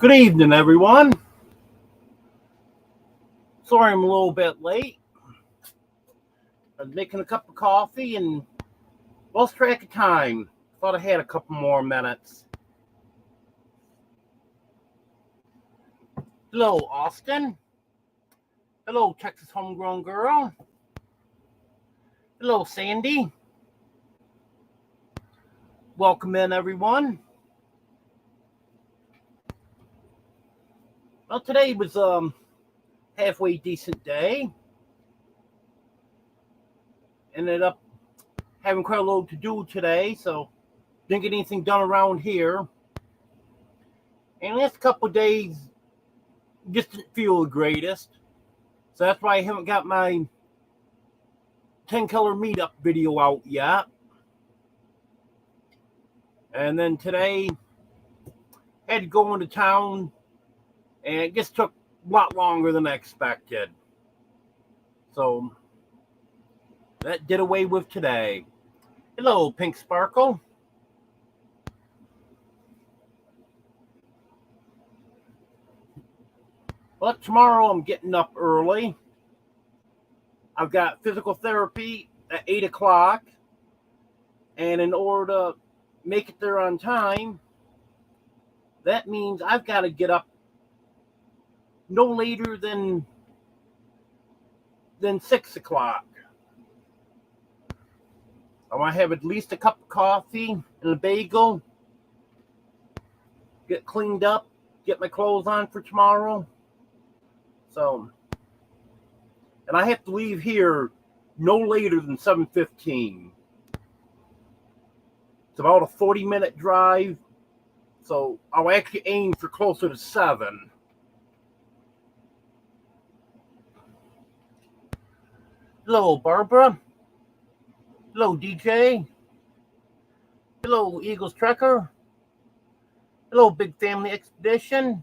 Good evening, everyone. Sorry I'm a little bit late. I was making a cup of coffee and lost track of time. Thought I had a couple more minutes. Hello, Austin. Hello, Texas Homegrown Girl. Hello, Sandy. Welcome in, everyone. Well, today was halfway decent day. Ended up having quite a load to do today, so didn't get anything done around here. And the last couple of days just didn't feel the greatest. So that's why I haven't got my 10 color meetup video out yet. And then today, I had to go into town, and it just took a lot longer than I expected. So that did away with today. Hello, Pink Sparkle. But tomorrow I'm getting up early. I've got physical therapy at 8 o'clock. And in order to make it there on time, that means I've got to get up no later than 6 o'clock. I want to have at least a cup of coffee and a bagel, get cleaned up, get my clothes on for tomorrow. So, and I have to leave here no later than 7:15. It's about a 40-minute drive, so I'll actually aim for closer to 7. Hello, Barbara. Hello, DJ. Hello, Eagles Trekker. Hello, Big Family Expedition.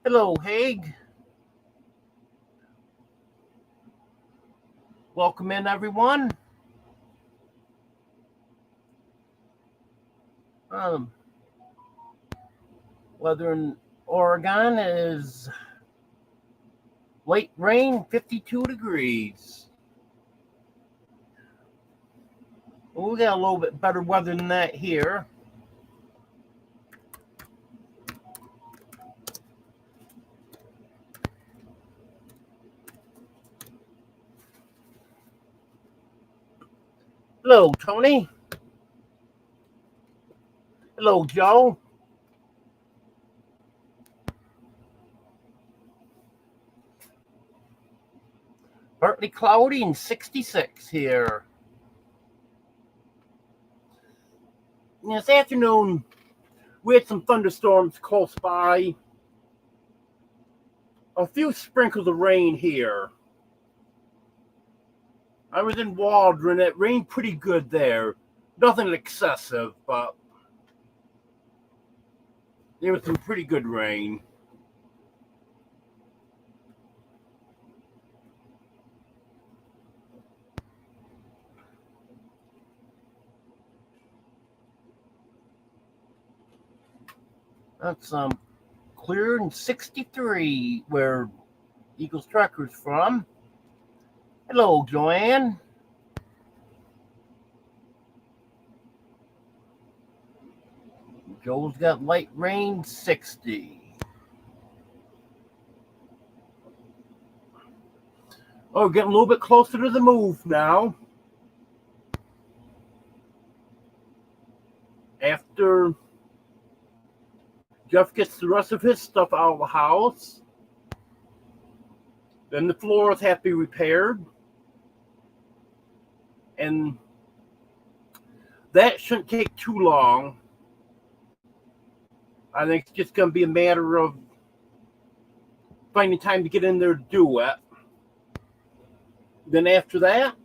Hello, Haig. Welcome in, everyone. Weather in Oregon is light rain, 52 degrees. Well, we got a little bit better weather than that here. Hello, Tony. Hello, Joe. Partly cloudy and 66 here. This afternoon, we had some thunderstorms close by. A few sprinkles of rain here. I was in Waldron. It rained pretty good there. Nothing excessive, but there was some pretty good rain. That's clear and 63 where Eagles Trekker's from. Hello, Joanne. Joe's got light rain, 60. Oh, getting a little bit closer to the move now. After Jeff gets the rest of his stuff out of the house, then the floors have to be repaired. And that shouldn't take too long. I think it's just going to be a matter of finding time to get in there to do it. Then after that,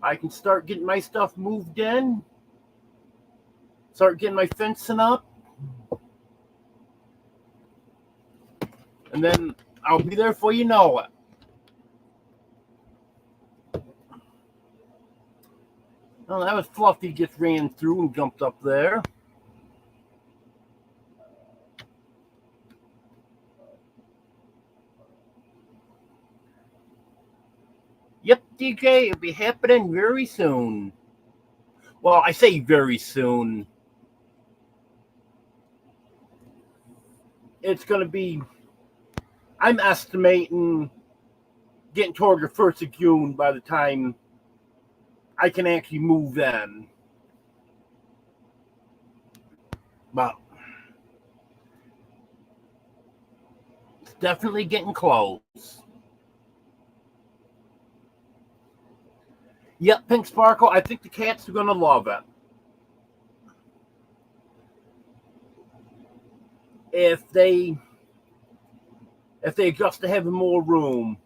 I can start getting my stuff moved in, start getting my fencing up, and then I'll be there before you know it. Oh, that was Fluffy just ran through and jumped up there. DJ, it'll be happening very soon. Well, I say very soon. It's going to be, I'm estimating getting toward the 1st of June by the time I can actually move in. But it's definitely getting close. Yep, Pink Sparkle, I think the cats are going to love it. If they adjust to having more room.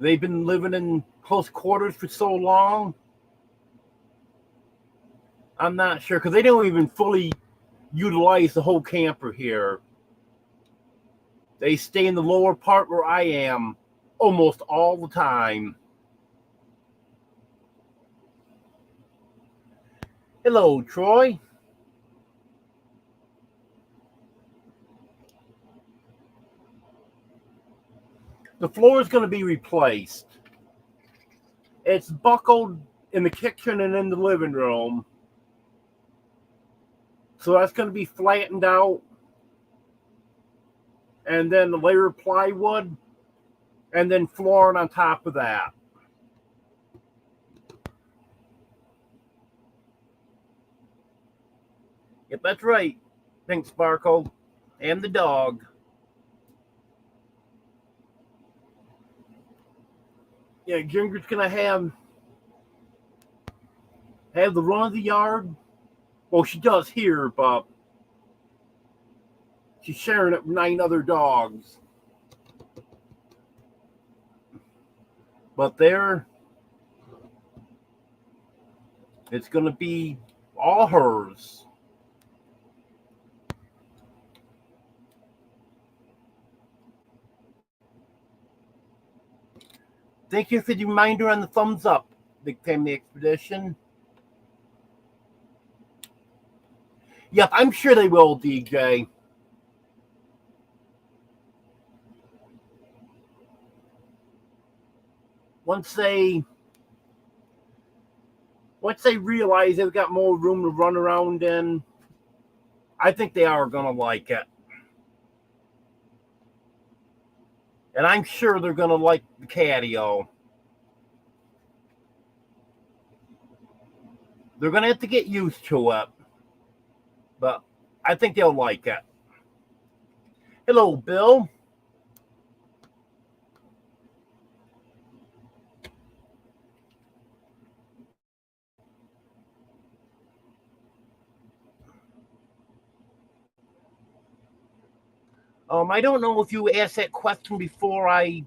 They've been living in close quarters for so long. I'm not sure, because they don't even fully utilize the whole camper here. They stay in the lower part where I am almost all the time. Hello, Troy. The floor is going to be replaced. It's buckled in the kitchen and in the living room. So that's going to be flattened out. And then the layer of plywood. And then flooring on top of that. Yep, that's right. Pink Sparkle. And the dog. Yeah, Ginger's going to have the run of the yard. Well, she does here, but she's sharing it with 9 other dogs. But it's going to be all hers. Thank you for the reminder on the thumbs up, Big Family Expedition. Yep, I'm sure they will, DJ. Once they realize they've got more room to run around in, I think they are going to like it. And I'm sure they're going to like the catio. They're going to have to get used to it. But I think they'll like it. Hello, Bill. I don't know if you asked that question before I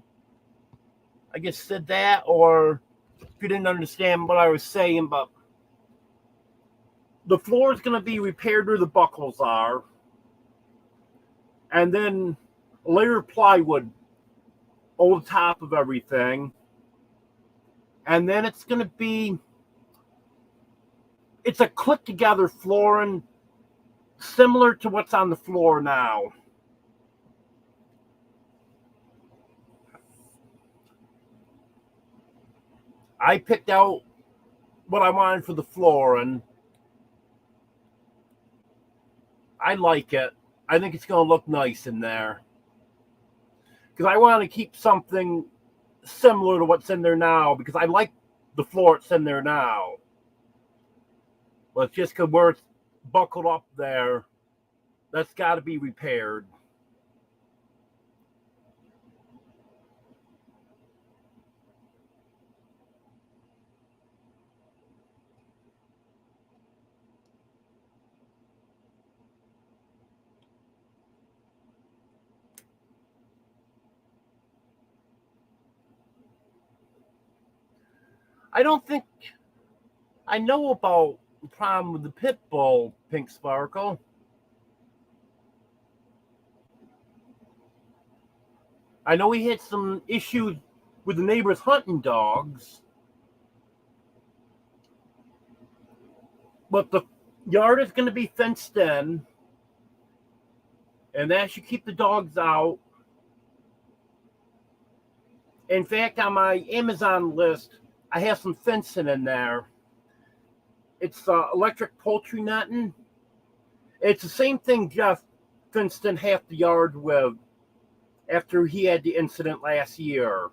just said that, or if you didn't understand what I was saying, but the floor is going to be repaired where the buckles are, and then a layer of plywood over top of everything, and then it's going to be, it's a click together flooring similar to what's on the floor now. I picked out what I wanted for the floor, and I like it. I think it's going to look nice in there. Because I want to keep something similar to what's in there now, because I like the floor that's in there now. But it's just because where it's buckled up there, that's got to be repaired. I don't think I know about the problem with the pit bull, Pink Sparkle. I know he had some issues with the neighbors hunting dogs, but the yard is going to be fenced in, and that should keep the dogs out. In fact, on my Amazon list, I have some fencing in there. It's electric poultry netting. It's the same thing Jeff fenced in half the yard with after he had the incident last year.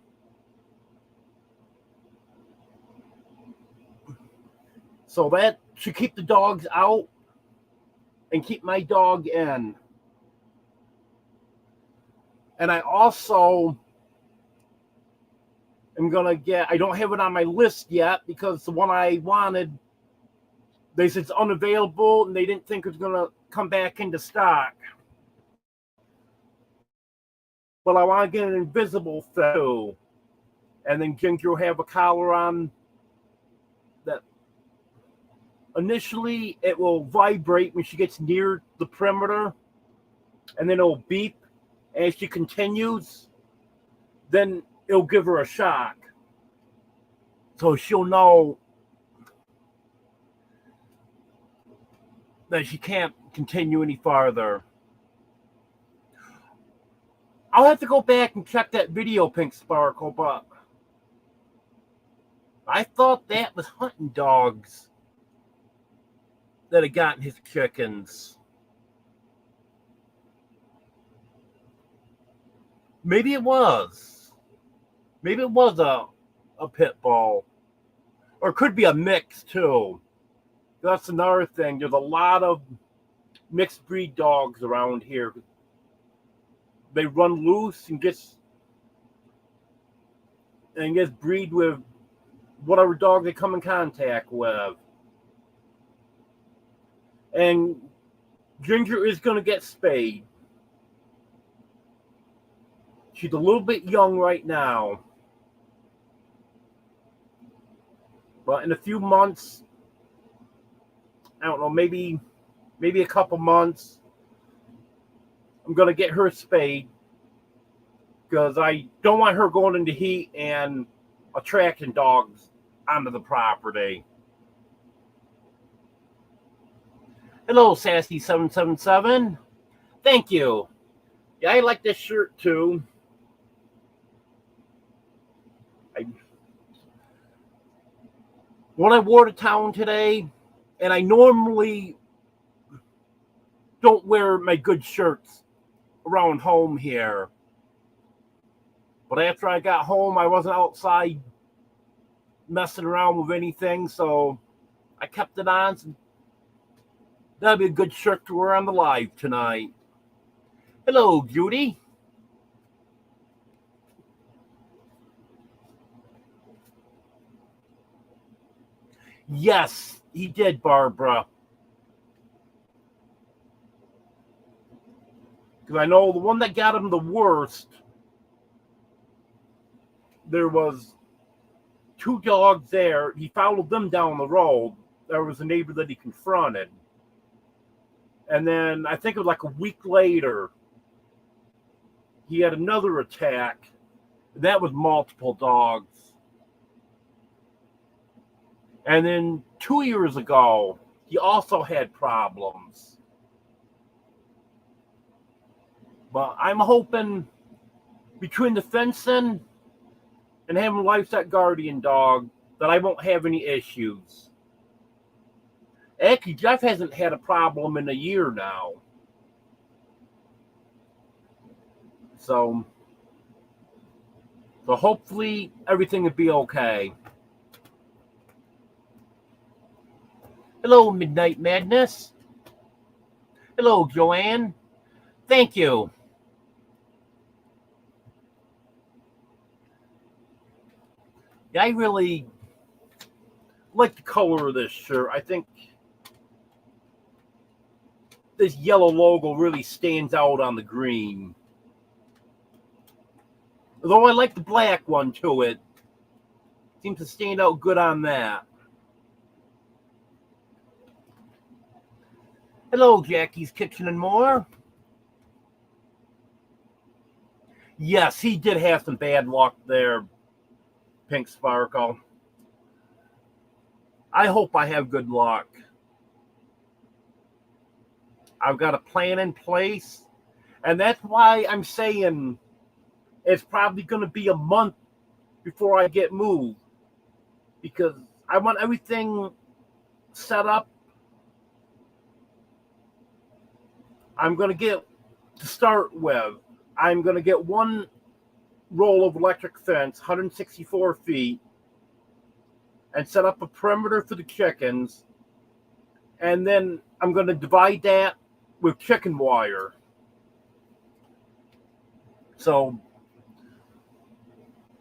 So that should keep the dogs out and keep my dog in. And I also am going to get, I don't have it on my list yet because the one I wanted, they said it's unavailable and they didn't think it was going to come back into stock. But I want to get an invisible too. And then Ginger will have a collar on that. Initially, it will vibrate when she gets near the perimeter, and then it'll beep. And as she continues, then it'll give her a shock. So she'll know that she can't continue any farther. I'll have to go back and check that video, Pink Sparkle, but I thought that was hunting dogs that had gotten his chickens. Maybe it was. Maybe it was a pit bull. Or it could be a mix, too. That's another thing. There's a lot of mixed breed dogs around here. They run loose and just breed with whatever dog they come in contact with. And Ginger is going to get spayed. She's a little bit young right now. But in a few months, I don't know, maybe a couple months, I'm going to get her spayed. Because I don't want her going into heat and attracting dogs onto the property. Hello, Sassy777. Thank you. Yeah, I like this shirt too. When I wore to town today, and I normally don't wear my good shirts around home here. But after I got home, I wasn't outside messing around with anything, so I kept it on. So that'll be a good shirt to wear on the live tonight. Hello, Judy. Yes, he did, Barbara. Because I know the one that got him the worst, there was 2 dogs there. He followed them down the road. There was a neighbor that he confronted. And then I think it was like a week later, he had another attack. That was multiple dogs. And then 2 years ago, he also had problems. But I'm hoping between the fencing and having a livestock guardian dog that I won't have any issues. Actually, Jeff hasn't had a problem in a year now. So hopefully everything will be okay. Hello, Midnight Madness. Hello, Joanne. Thank you. Yeah, I really like the color of this shirt. I think this yellow logo really stands out on the green. Although I like the black one to it. Seems to stand out good on that. Hello, Jackie's Kitchen and More. Yes, he did have some bad luck there, Pink Sparkle. I hope I have good luck. I've got a plan in place, and that's why I'm saying it's probably going to be a month before I get moved, because I want everything set up. I'm going to get, to start with, I'm going to get one roll of electric fence, 164 feet, and set up a perimeter for the chickens. And then I'm going to divide that with chicken wire. So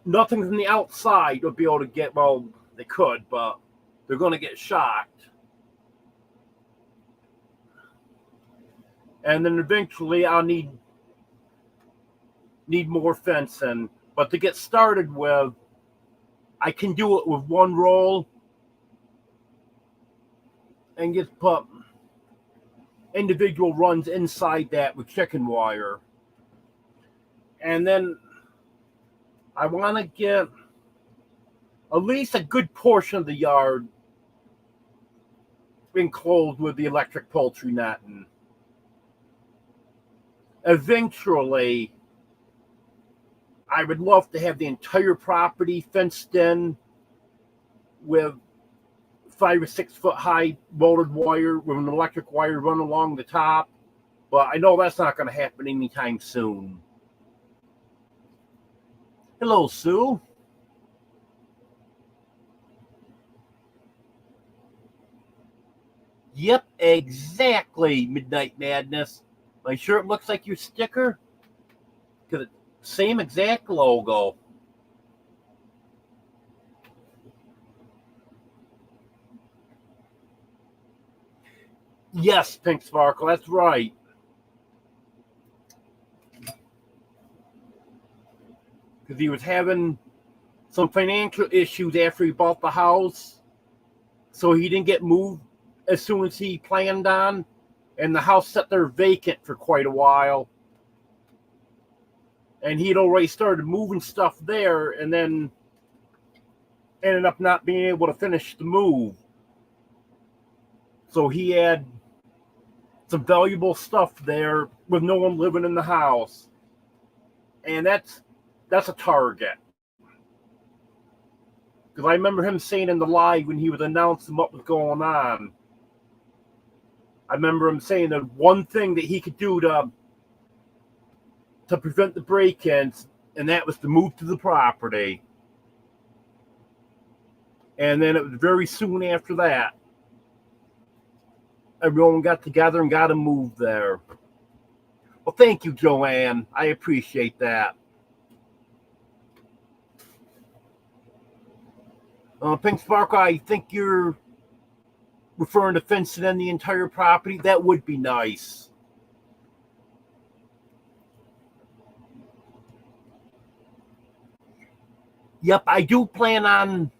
nothing from the outside will be able to get, well, they could, but they're going to get shocked. And then eventually I'll need more fencing. But to get started with, I can do it with one roll and just put individual runs inside that with chicken wire. And then I want to get at least a good portion of the yard enclosed with the electric poultry netting. Eventually, I would love to have the entire property fenced in with 5 or 6 foot high welded wire with an electric wire run along the top. But I know that's not going to happen anytime soon. Hello, Sue. Yep, exactly, Midnight Madness. My shirt looks like your sticker. Same exact logo. Yes, Pink Sparkle, that's right. Because he was having some financial issues after he bought the house. So he didn't get moved as soon as he planned on. And the house sat there vacant for quite a while. And he'd already started moving stuff there and then ended up not being able to finish the move. So he had some valuable stuff there with no one living in the house. And that's a target. Because I remember him saying in the live when he was announcing what was going on, I remember him saying that one thing that he could do to prevent the break-ins, and that was to move to the property. And then it was very soon after that, everyone got together and got him moved there. Well, thank you, Joanne. I appreciate that. Pink Sparkle, I think you're referring to fencing in the entire property. That would be nice. Yep, I do plan on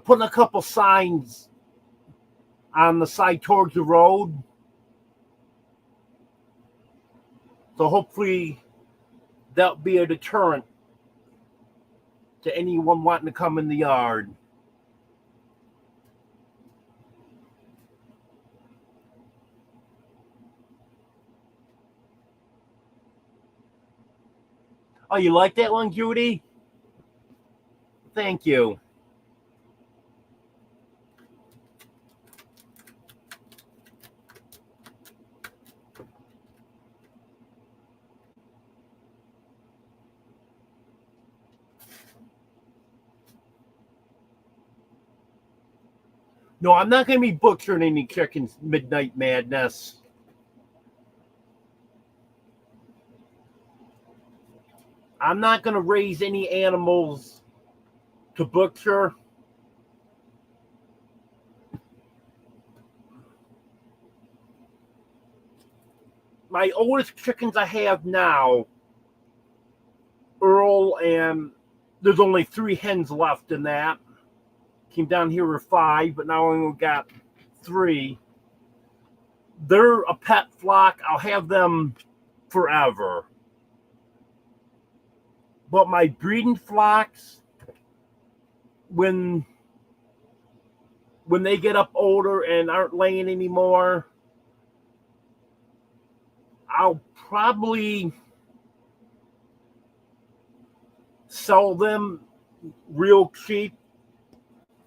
putting a couple signs on the side towards the road. So hopefully that'll be a deterrent to anyone wanting to come in the yard. Oh, you like that one, Judy? Thank you. No, I'm not going to be butchering any chickens, Midnight Madness. I'm not going to raise any animals to butcher. My oldest chickens I have now, Earl, and there's only 3 hens left in that. Came down here with 5, but now I only got 3. They're a pet flock. I'll have them forever. But my breeding flocks, when they get up older and aren't laying anymore, I'll probably sell them real cheap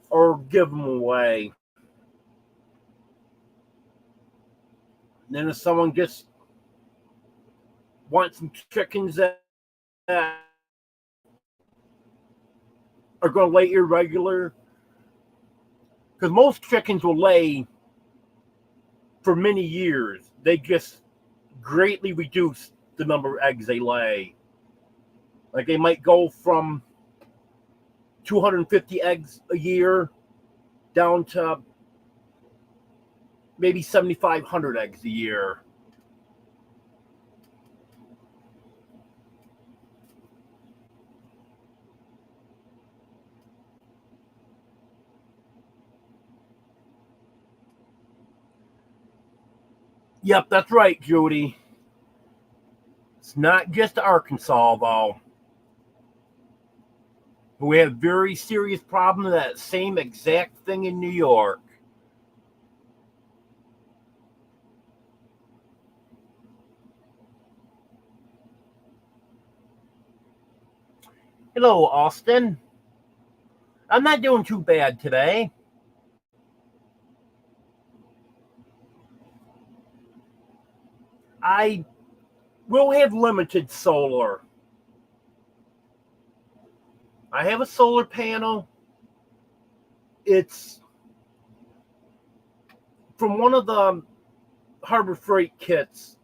or give them away. And then if someone just wants some chickens that are going to lay irregular, because most chickens will lay for many years. They just greatly reduce the number of eggs they lay. Like they might go from 250 eggs a year down to maybe 7,500 eggs a year. Yep, that's right, Judy. It's not just Arkansas, though. We have very serious problem with that same exact thing in New York. Hello, Austin. I'm not doing too bad today. I will have limited solar. I have a solar panel. It's from one of the Harbor Freight kits.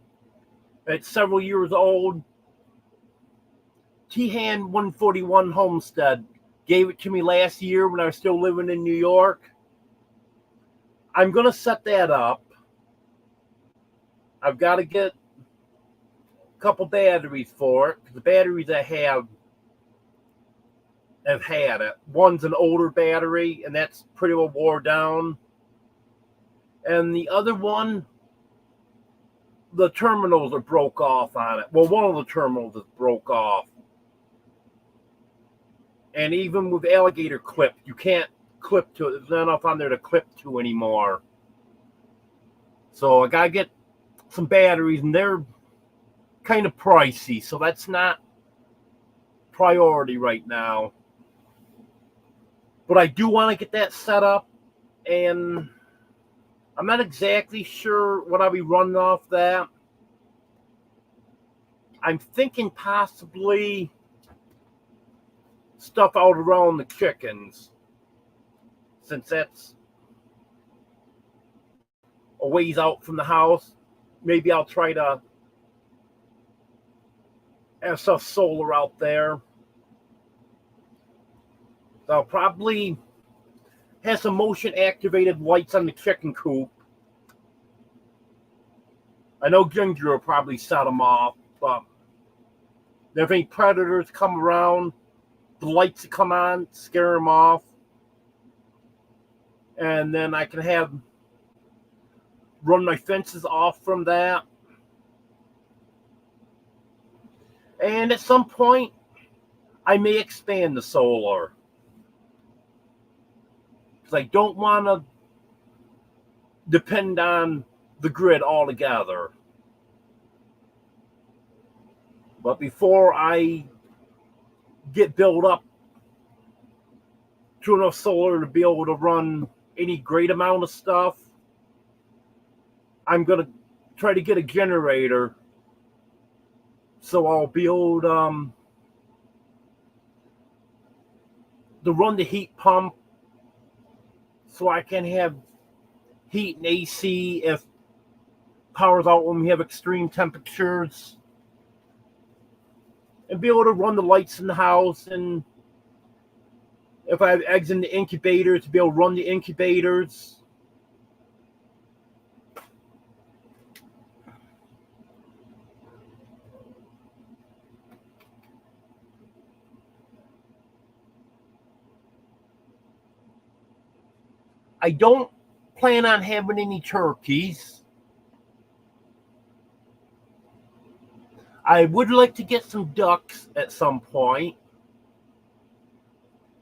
It's several years old. T-Hand 141 Homestead gave it to me last year when I was still living in New York. I'm going to set that up. I've got to get a couple batteries for it. The batteries I have had it. One's an older battery, and that's pretty well wore down. And the other one, the terminals are broke off on it. Well, one of the terminals is broke off. And even with alligator clip, you can't clip to it. There's not enough on there to clip to anymore. So I got to get some batteries, and they're kind of pricey. So that's not priority right now. But I do want to get that set up, and I'm not exactly sure what I'll be running off that. I'm thinking possibly stuff out around the chickens, since that's a ways out from the house. Maybe I'll try to have some solar out there. So I'll probably have some motion activated lights on the chicken coop. I know Ginger will probably set them off, but if any predators come around, the lights that come on, scare them off. And then I can run my fences off from that. And at some point, I may expand the solar. Because I don't want to depend on the grid altogether. But before I get built up to enough solar to be able to run any great amount of stuff, I'm going to try to get a generator so I'll be able to run the heat pump so I can have heat and AC if power's out when we have extreme temperatures, and be able to run the lights in the house, and if I have eggs in the incubator, to be able to run the incubators. I don't plan on having any turkeys. I would like to get some ducks at some point.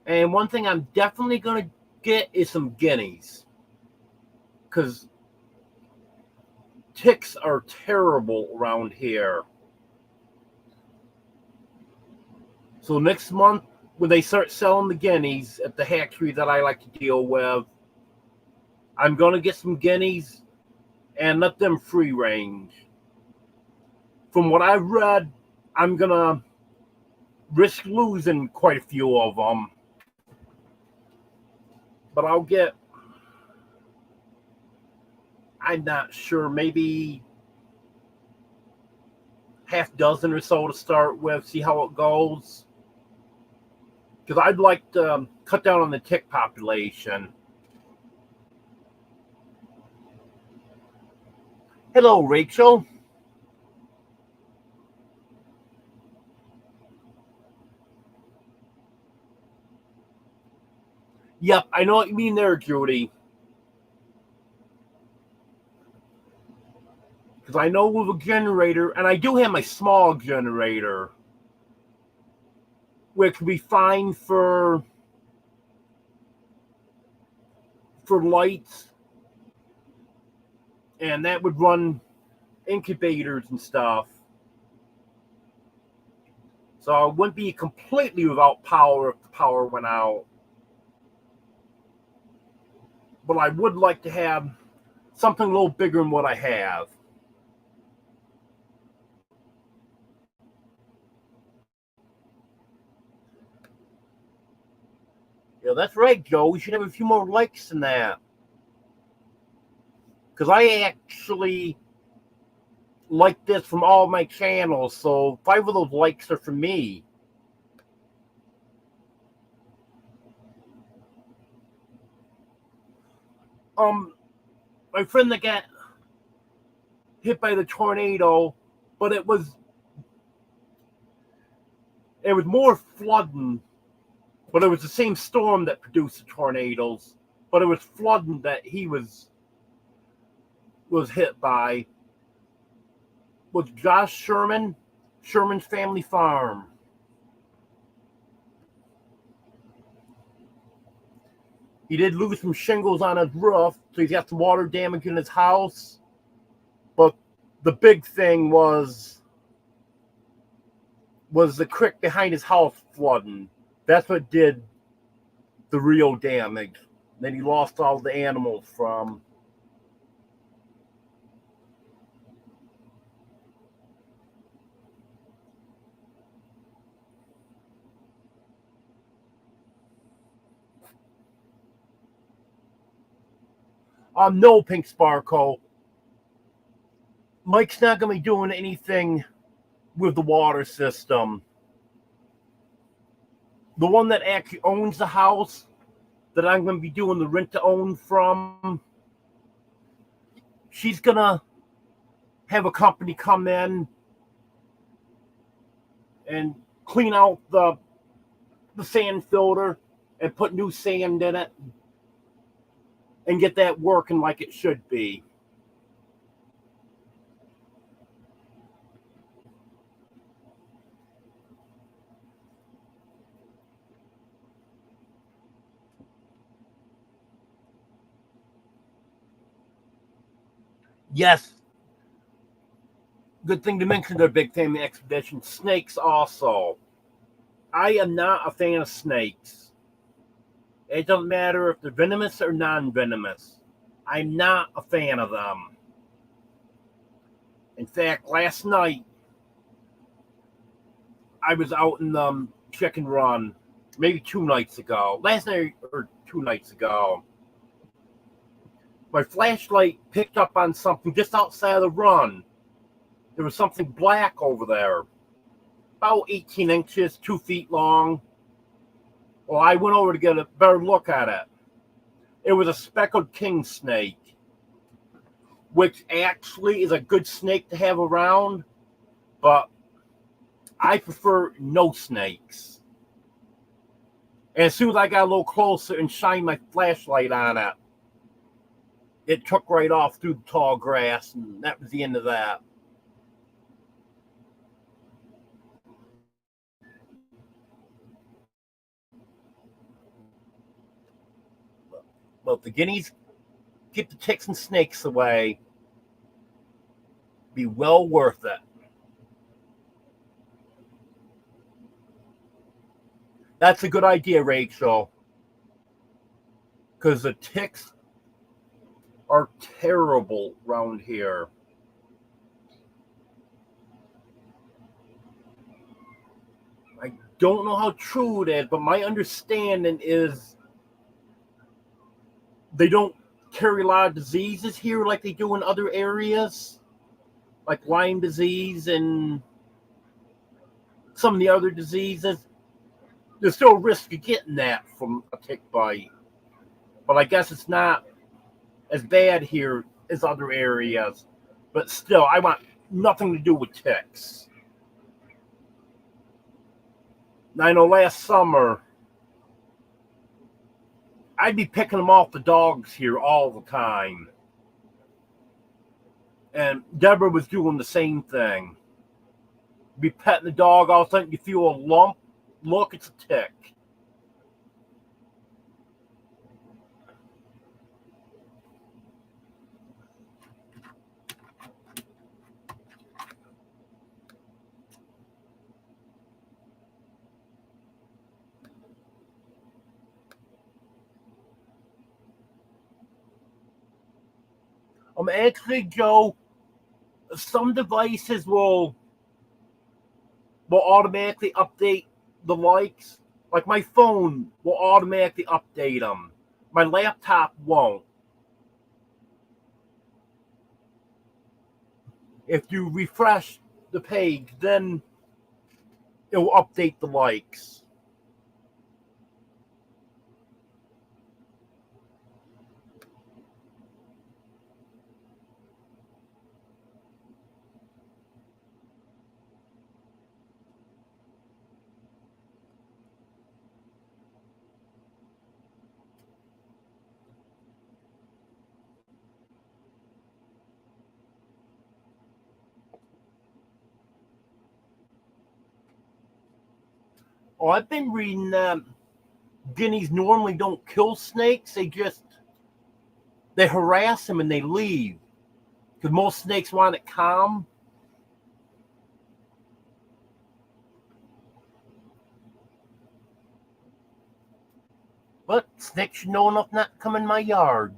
And one thing I'm definitely going to get is some guineas. Because ticks are terrible around here. So next month, when they start selling the guineas at the hatchery that I like to deal with, I'm going to get some guineas and let them free range. From what I've read, I'm going to risk losing quite a few of them. But I'll get, I'm not sure, maybe half dozen or so to start with, see how it goes. Because I'd like to cut down on the tick population. Hello, Rachel. Yep, I know what you mean there, Judy. Because I know with a generator, and I do have my small generator, which can be fine for lights, and that would run incubators and stuff. So I wouldn't be completely without power if the power went out. But I would like to have something a little bigger than what I have. Yeah, that's right, Joe. We should have a few more likes than that. Because I actually like this from all my channels, so 5 of those likes are for me. My friend that got hit by the tornado, but it was more flooding, but it was the same storm that produced the tornadoes, but it was flooding that he was hit by. Was Josh Sherman's Family Farm. He did lose some shingles on his roof, so he's got some water damage in his house. But the big thing was the creek behind his house flooding. That's what did the real damage. Then he lost all the animals from. No, Pink Sparkle. Mike's not going to be doing anything with the water system. The one that actually owns the house that I'm going to be doing the rent to own from, she's going to have a company come in and clean out the sand filter and put new sand in it and get that working like it should be. Yes. Good thing to mention their big family expedition. Snakes also. I am not a fan of snakes. It doesn't matter if they're venomous or non-venomous. I'm not a fan of them. In fact, last night, I was out in the chicken run, maybe 2 nights ago. Last night or 2 nights ago. My flashlight picked up on something just outside of the run. There was something black over there. About 18 inches, 2 feet long. Well, I went over to get a better look at it. It was a speckled king snake, which actually is a good snake to have around, but I prefer no snakes. And as soon as I got a little closer and shined my flashlight on it, it took right off through the tall grass, and that was the end of that. But the guineas keep the ticks and snakes away. Be well worth it. That's a good idea, Rachel. Because the ticks are terrible around here. I don't know how true it is, but my understanding is they don't carry a lot of diseases here like they do in other areas, like Lyme disease and some of the other diseases. There's still a risk of getting that from a tick bite, but I guess it's not as bad here as other areas. But still, I want nothing to do with ticks. I know last summer, I'd be picking them off the dogs here all the time. And Deborah was doing the same thing. Be petting the dog, all of a sudden you feel a lump. Look, it's a tick. Actually, Joe, some devices will automatically update the likes. Like my phone will automatically update them. My laptop won't. If you refresh the page, then it will update the likes. Oh, I've been reading that guineas normally don't kill snakes. They harass them and they leave. Because most snakes want it calm. But snakes should know enough not to come in my yard.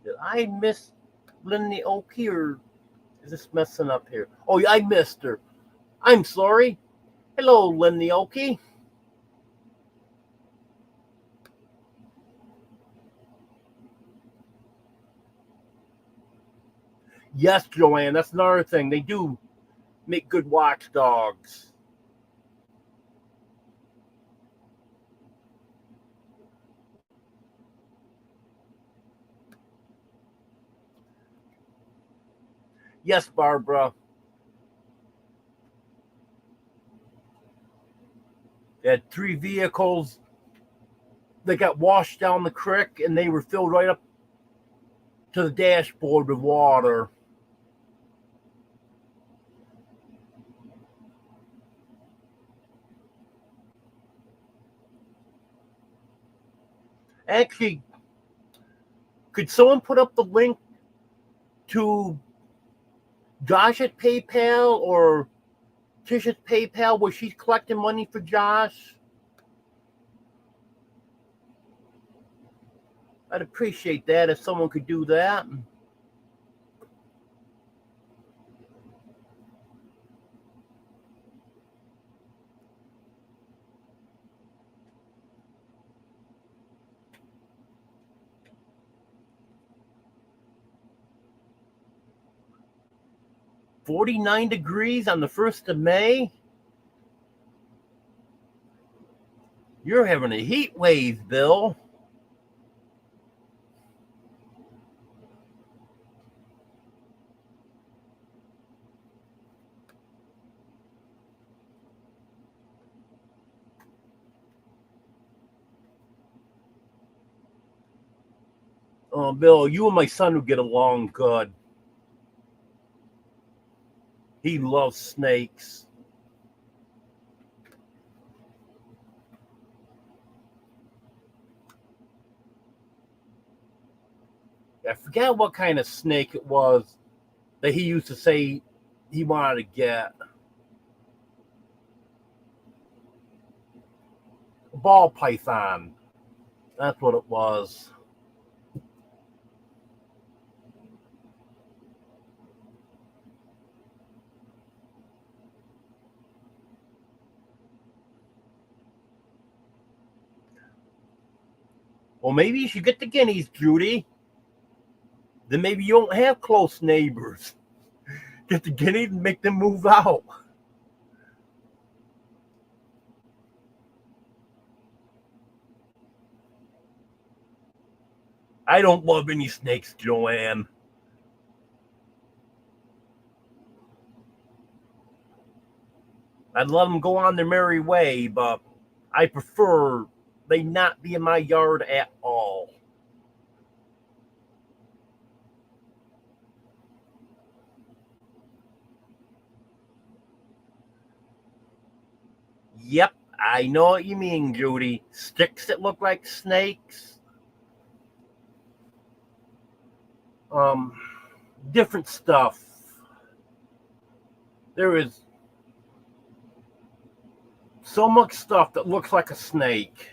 Did I miss Lindy Oakey, or is this messing up here? Oh, yeah, I missed her. I'm sorry. Hello, Lindy Oakey. Yes, Joanne, that's another thing. They do make good watchdogs. Yes, Barbara. They had 3 vehicles that got washed down the creek, and they were filled right up to the dashboard with water. Actually, could someone put up the link to Josh at PayPal or Tisha's PayPal where she's collecting money for Josh? I'd appreciate that if someone could do that. $49 on the 1st of May. You're having a heat wave, Bill. Oh, Bill, you and my son would get along good. He loves snakes. I forget what kind of snake it was that he used to say he wanted to get. A ball python. That's what it was. Well, maybe you should get the guineas, Judy. Then maybe you don't have close neighbors. Get the guineas and make them move out. I don't love any snakes, Joanne. I'd let them go on their merry way, but I prefer they not be in my yard at all. Yep, I know what you mean, Judy. Sticks that look like snakes. Um, Different stuff. There is so much stuff that looks like a snake.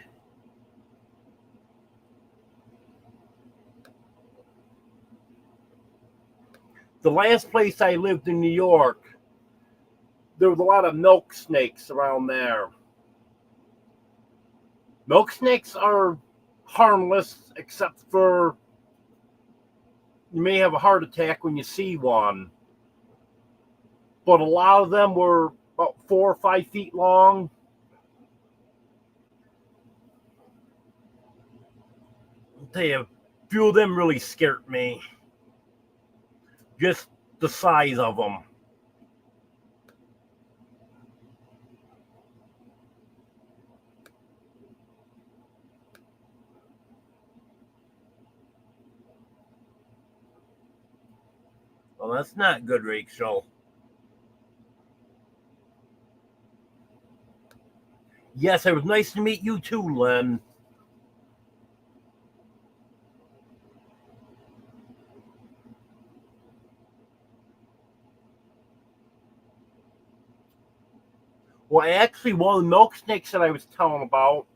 The last place I lived in New York, there was a lot of milk snakes around there. Milk snakes are harmless, except for you may have a heart attack when you see one. But a lot of them were about 4 or 5 feet long. I'll tell you, a few of them really scared me. Just the size of them. Well, that's not good, Rachel. Yes, it was nice to meet you too, Len. Well, actually, one of the milk snakes that I was telling about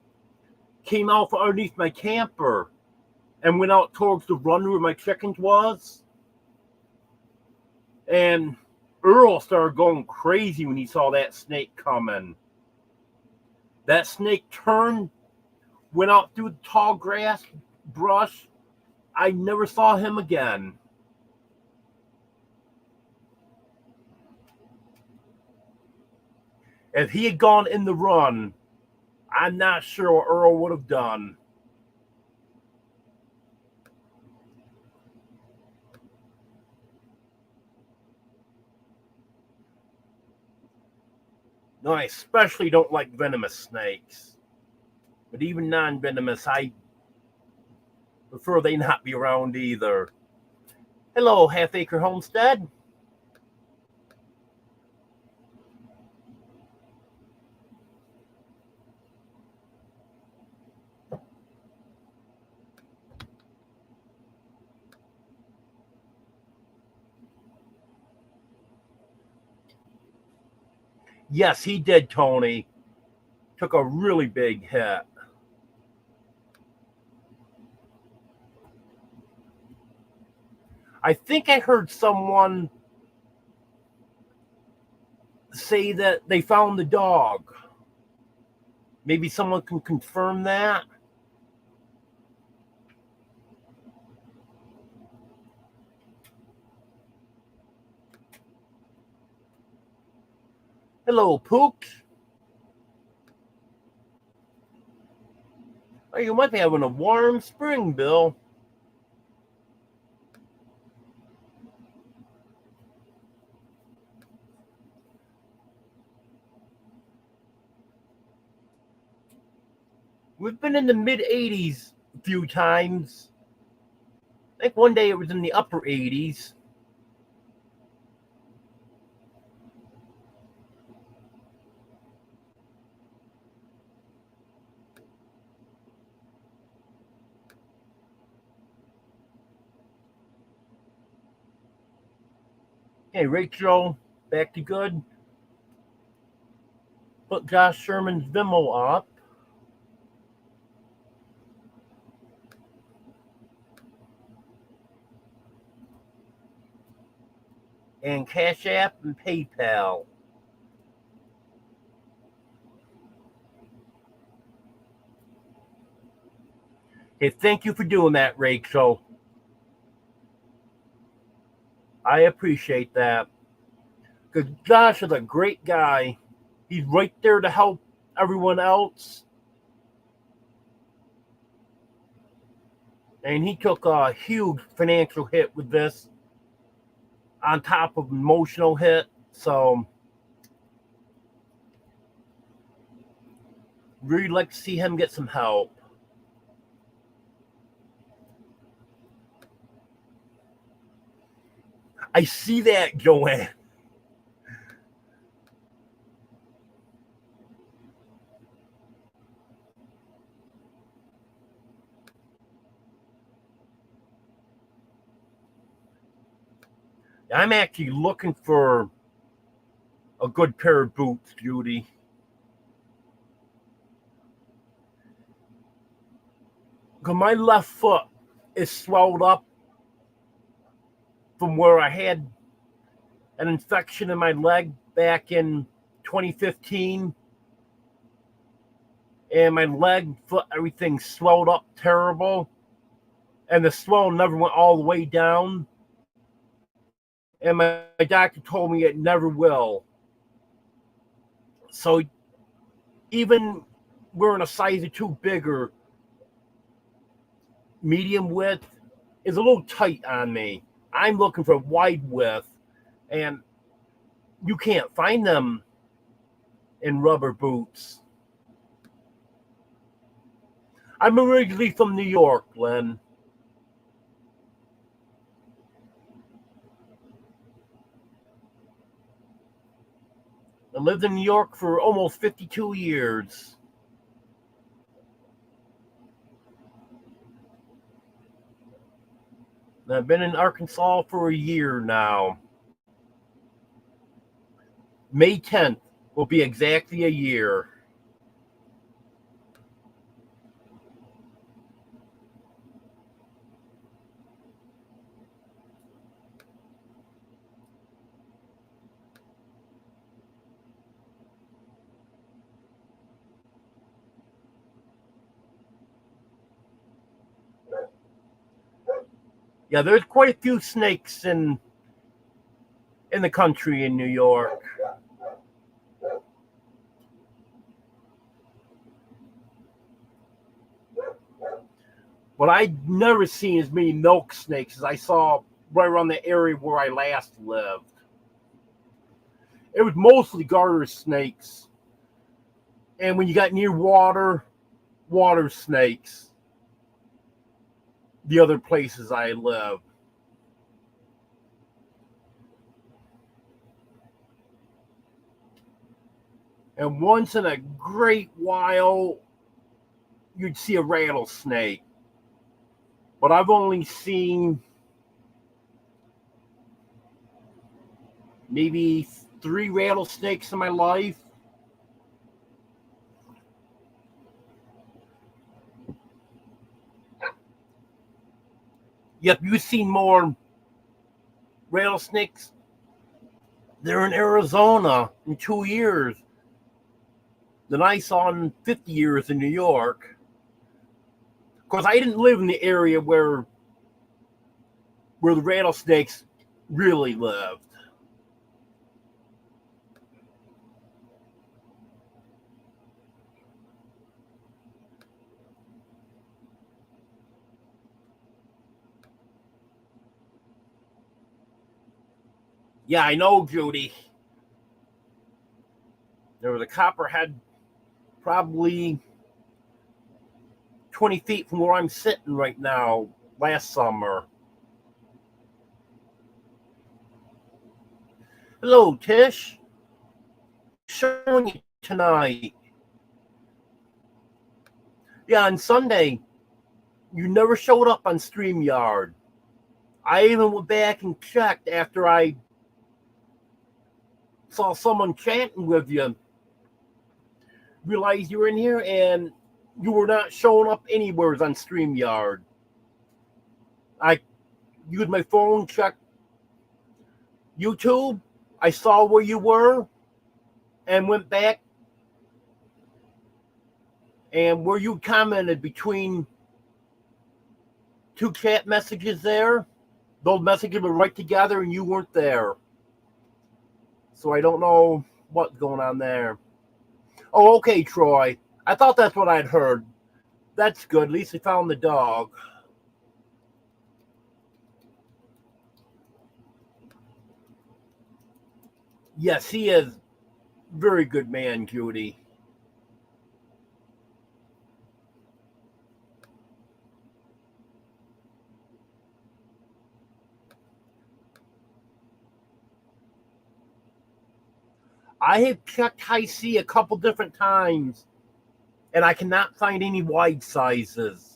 came out from underneath my camper and went out towards the run where my chickens was. And Earl started going crazy when he saw that snake coming. That snake turned, went out through the tall grass, brush. I never saw him again. If he had gone in the run, I'm not sure what Earl would have done. No, I especially don't like venomous snakes. But even non-venomous, I prefer they not be around either. Hello, Half Acre Homestead. Yes, he did, Tony. Took a really big hit. I think I heard someone say that they found the dog. Maybe someone can confirm that. Hello, Pooch. Oh, you might be having a warm spring, Bill. We've been in the mid 80s a few times. I think one day it was in the upper 80s. Hey, Rachel, back to good. Put Josh Sherman's Vimeo up. And Cash App and PayPal. Okay, thank you for doing that, Rachel. I appreciate that. Because Josh is a great guy. He's right there to help everyone else. And he took a huge financial hit with this on top of emotional hit. So really like to see him get some help. I see that, Joanne. I'm actually looking for a good pair of boots, Judy. Because my left foot is swelled up from where I had an infection in my leg back in 2015. And my leg, foot, everything swelled up terrible. And the swell never went all the way down. And my doctor told me it never will. So even wearing a size or two bigger, medium width is a little tight on me. I'm looking for wide width, and you can't find them in rubber boots. I'm originally from New York, Glenn. I lived in New York for almost 52 years. And I've been in Arkansas for a year now. May 10th will be exactly a year. Yeah, there's quite a few snakes in the country in New York. But I'd never seen as many milk snakes as I saw right around the area where I last lived. It was mostly garter snakes. And when you got near water, water snakes. The other places I live. And once in a great while, you'd see a rattlesnake. But I've only seen maybe 3 rattlesnakes in my life. Yep, you've seen more rattlesnakes. They're in Arizona in 2 years than I saw in 50 years in New York. Of course, I didn't live in the area where the rattlesnakes really lived. Yeah, I know, Judy. There was a copperhead probably 20 feet from where I'm sitting right now last summer. Hello, Tish. Showing you tonight. Yeah, on Sunday, you never showed up on StreamYard. I even went back and checked after I saw someone chatting with you. Realized you were in here and you were not showing up anywhere on StreamYard. I used my phone, checked YouTube. I saw where you were and went back. And where you commented between two chat messages there, those messages were right together and you weren't there. So I don't know what's going on there. Oh, okay, Troy. I thought that's what I'd heard. That's good. At least we found the dog. Yes, he is. Very good man, Judy. I have checked high C a couple different times, and I cannot find any wide sizes.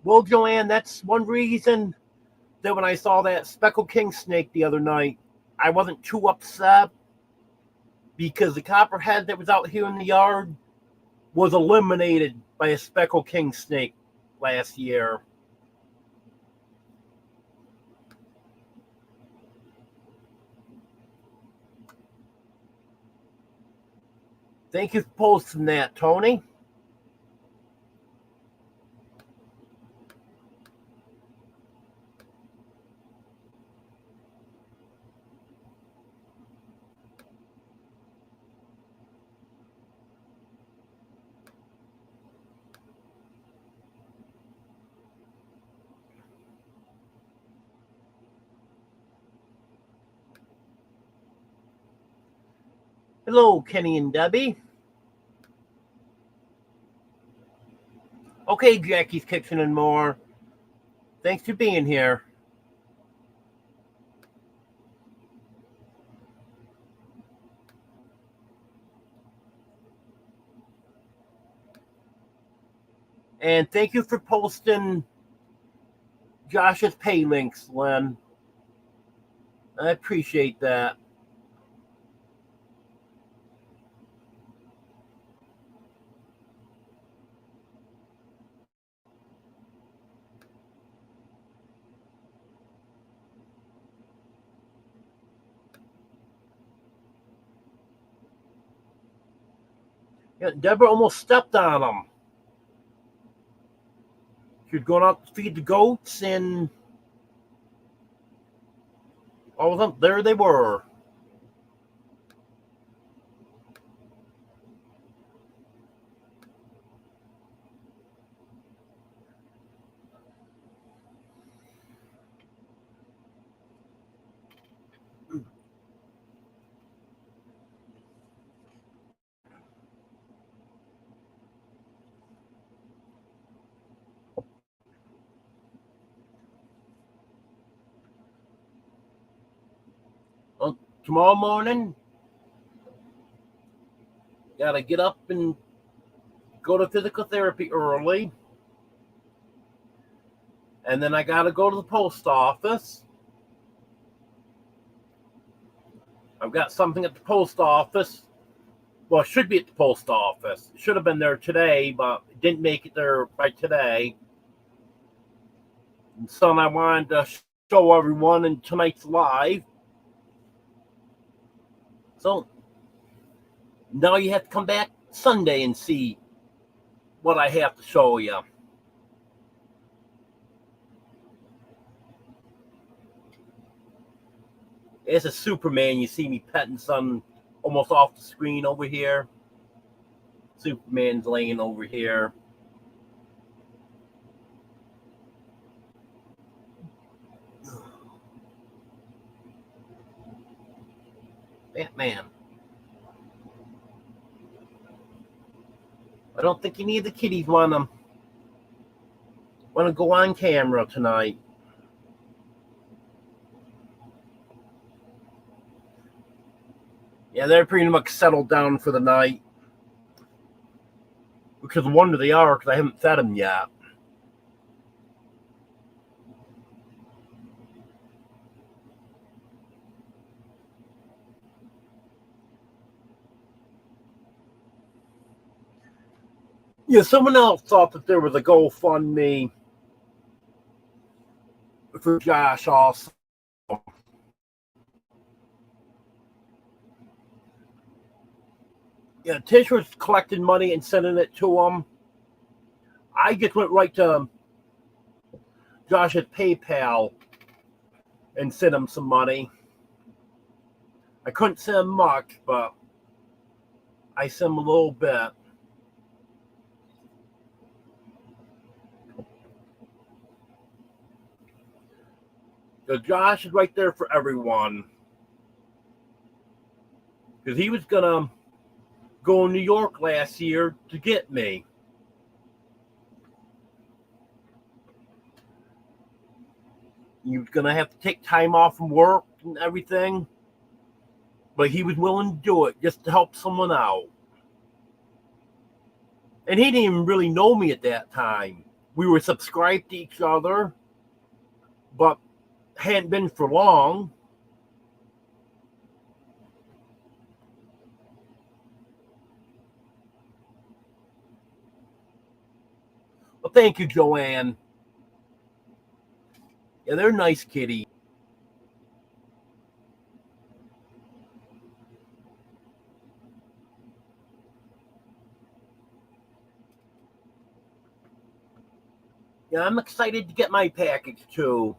Well, Joanne, that's one reason that when I saw that speckled king snake the other night, I wasn't too upset because the copperhead that was out here in the yard was eliminated by a speckled king snake last year. Thank you for posting that, Tony. Hello, Kenny and Debbie. Okay, Jackie's Kitchen and more. Thanks for being here. And thank you for posting Josh's pay links, Len. I appreciate that. Yeah, Deborah almost stepped on him. She was going out to feed the goats, and all of them, there they were. Well, tomorrow morning, gotta get up and go to physical therapy early. And then I gotta go to the post office. I've got something at the post office. Well, it should be at the post office. It should have been there today, but it didn't make it there by today. And so I wanted to show everyone in tonight's live. So now you have to come back Sunday and see what I have to show you. It's a Superman. You see me petting some almost off the screen over here. Superman's laying over here. Batman. I don't think any of the kitties want them. Want to go on camera tonight. Yeah, they're pretty much settled down for the night. Which is a wonder they are, because I haven't fed them yet. Yeah, someone else thought that there was a GoFundMe for Josh also. Yeah, Tish was collecting money and sending it to him. I just went right to Josh's PayPal and sent him some money. I couldn't send him much, but I sent him a little bit. So Josh is right there for everyone. Because he was going to go to New York last year to get me. He was going to have to take time off from work and everything. But he was willing to do it just to help someone out. And he didn't even really know me at that time. We were subscribed to each other, but hadn't been for long. Well, thank you, Joanne. Yeah, they're nice kitties. Yeah, I'm excited to get my package too.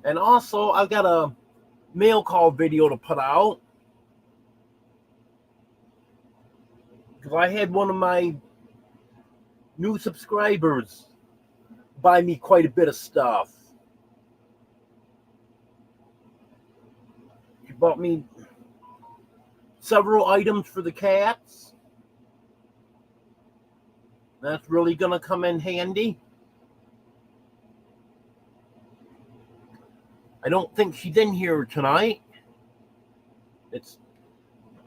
And also, I've got a mail call video to put out. Because I had one of my new subscribers buy me quite a bit of stuff. She bought me several items for the cats. That's really going to come in handy. I don't think she's in here tonight. It's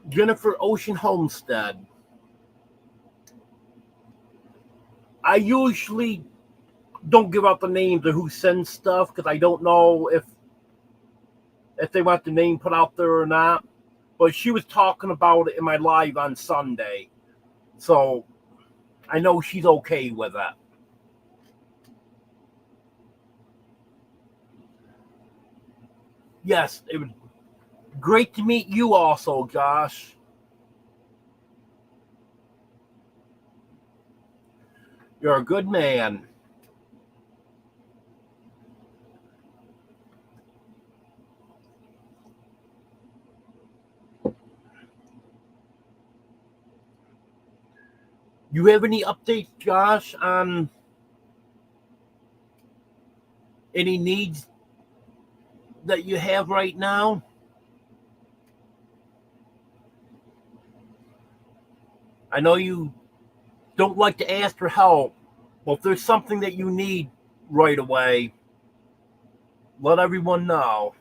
Jennifer Ocean Homestead. I usually don't give out the names of who sends stuff because I don't know if they want the name put out there or not. But she was talking about it in my live on Sunday. So I know she's okay with it. Yes, it was great to meet you also, Josh. You're a good man. You have any updates, Josh, on any needs that you have right now? I know you don't like to ask for help, but if there's something that you need right away, let everyone know.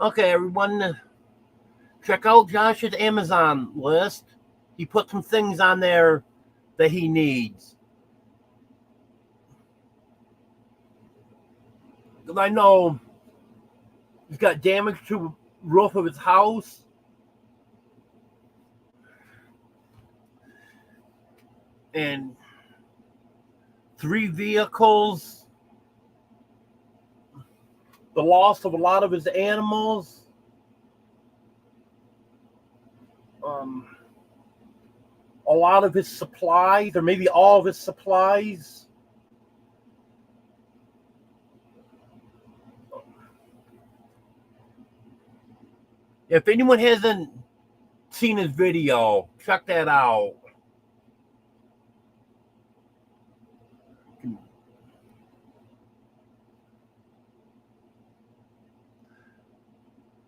Okay, everyone, check out Josh's Amazon list. He put some things on there that he needs. Because I know he's got damage to the roof of his house. And 3 vehicles. The loss of a lot of his animals. A lot of his supplies, or maybe all of his supplies. If anyone hasn't seen his video, check that out.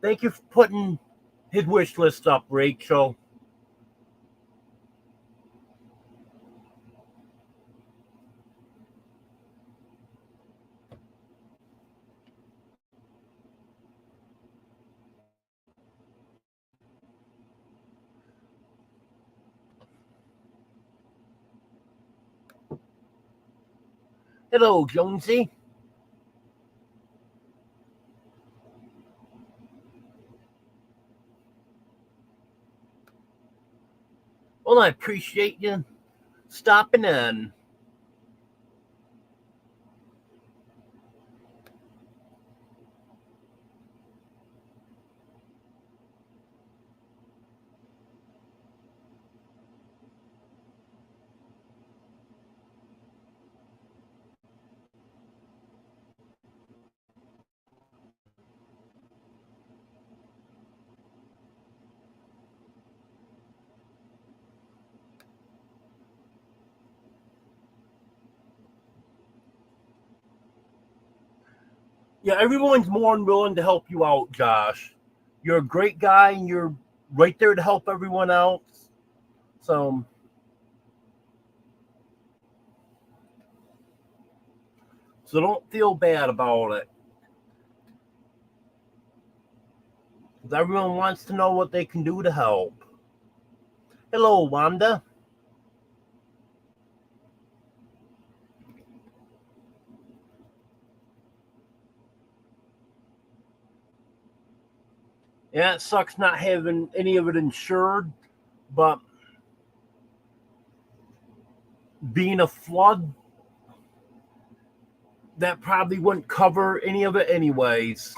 Thank you for putting his wish list up, Rachel. Hello, Jonesy. Well, I appreciate you stopping in. Yeah, everyone's more than willing to help you out, Josh. You're a great guy, and you're right there to help everyone else. So don't feel bad about it. Because everyone wants to know what they can do to help. Hello, Wanda. Yeah, it sucks not having any of it insured, but being a flood, that probably wouldn't cover any of it anyways.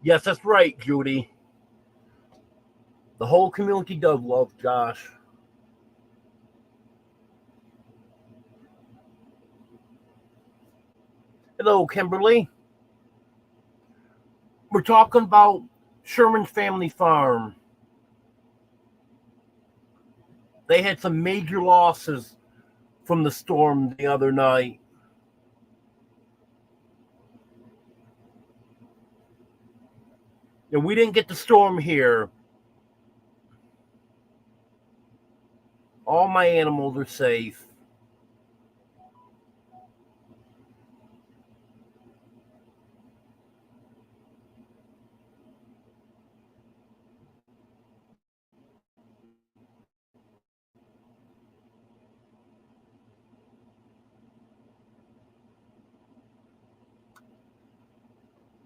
Yes, that's right, Judy. The whole community does love Josh. Hello, Kimberly. We're talking about Sherman's Family Farm. They had some major losses from the storm the other night. And we didn't get the storm here. All my animals are safe.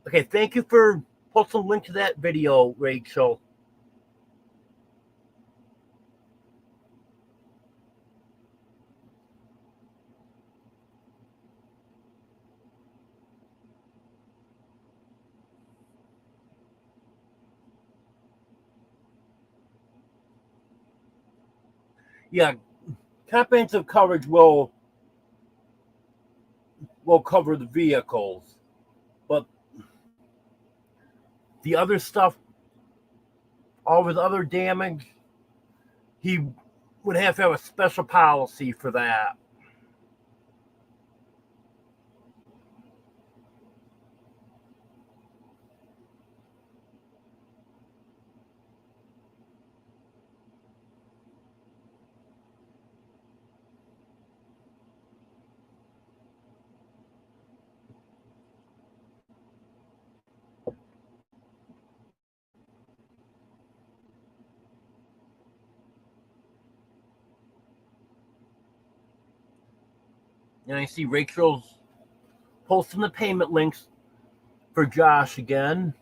Okay, thank you for posting a link to that video, Rachel. Yeah, comprehensive coverage will cover the vehicles, but the other stuff, all of his other damage, he would have to have a special policy for that. And I see Rachel's posting the payment links for Josh again.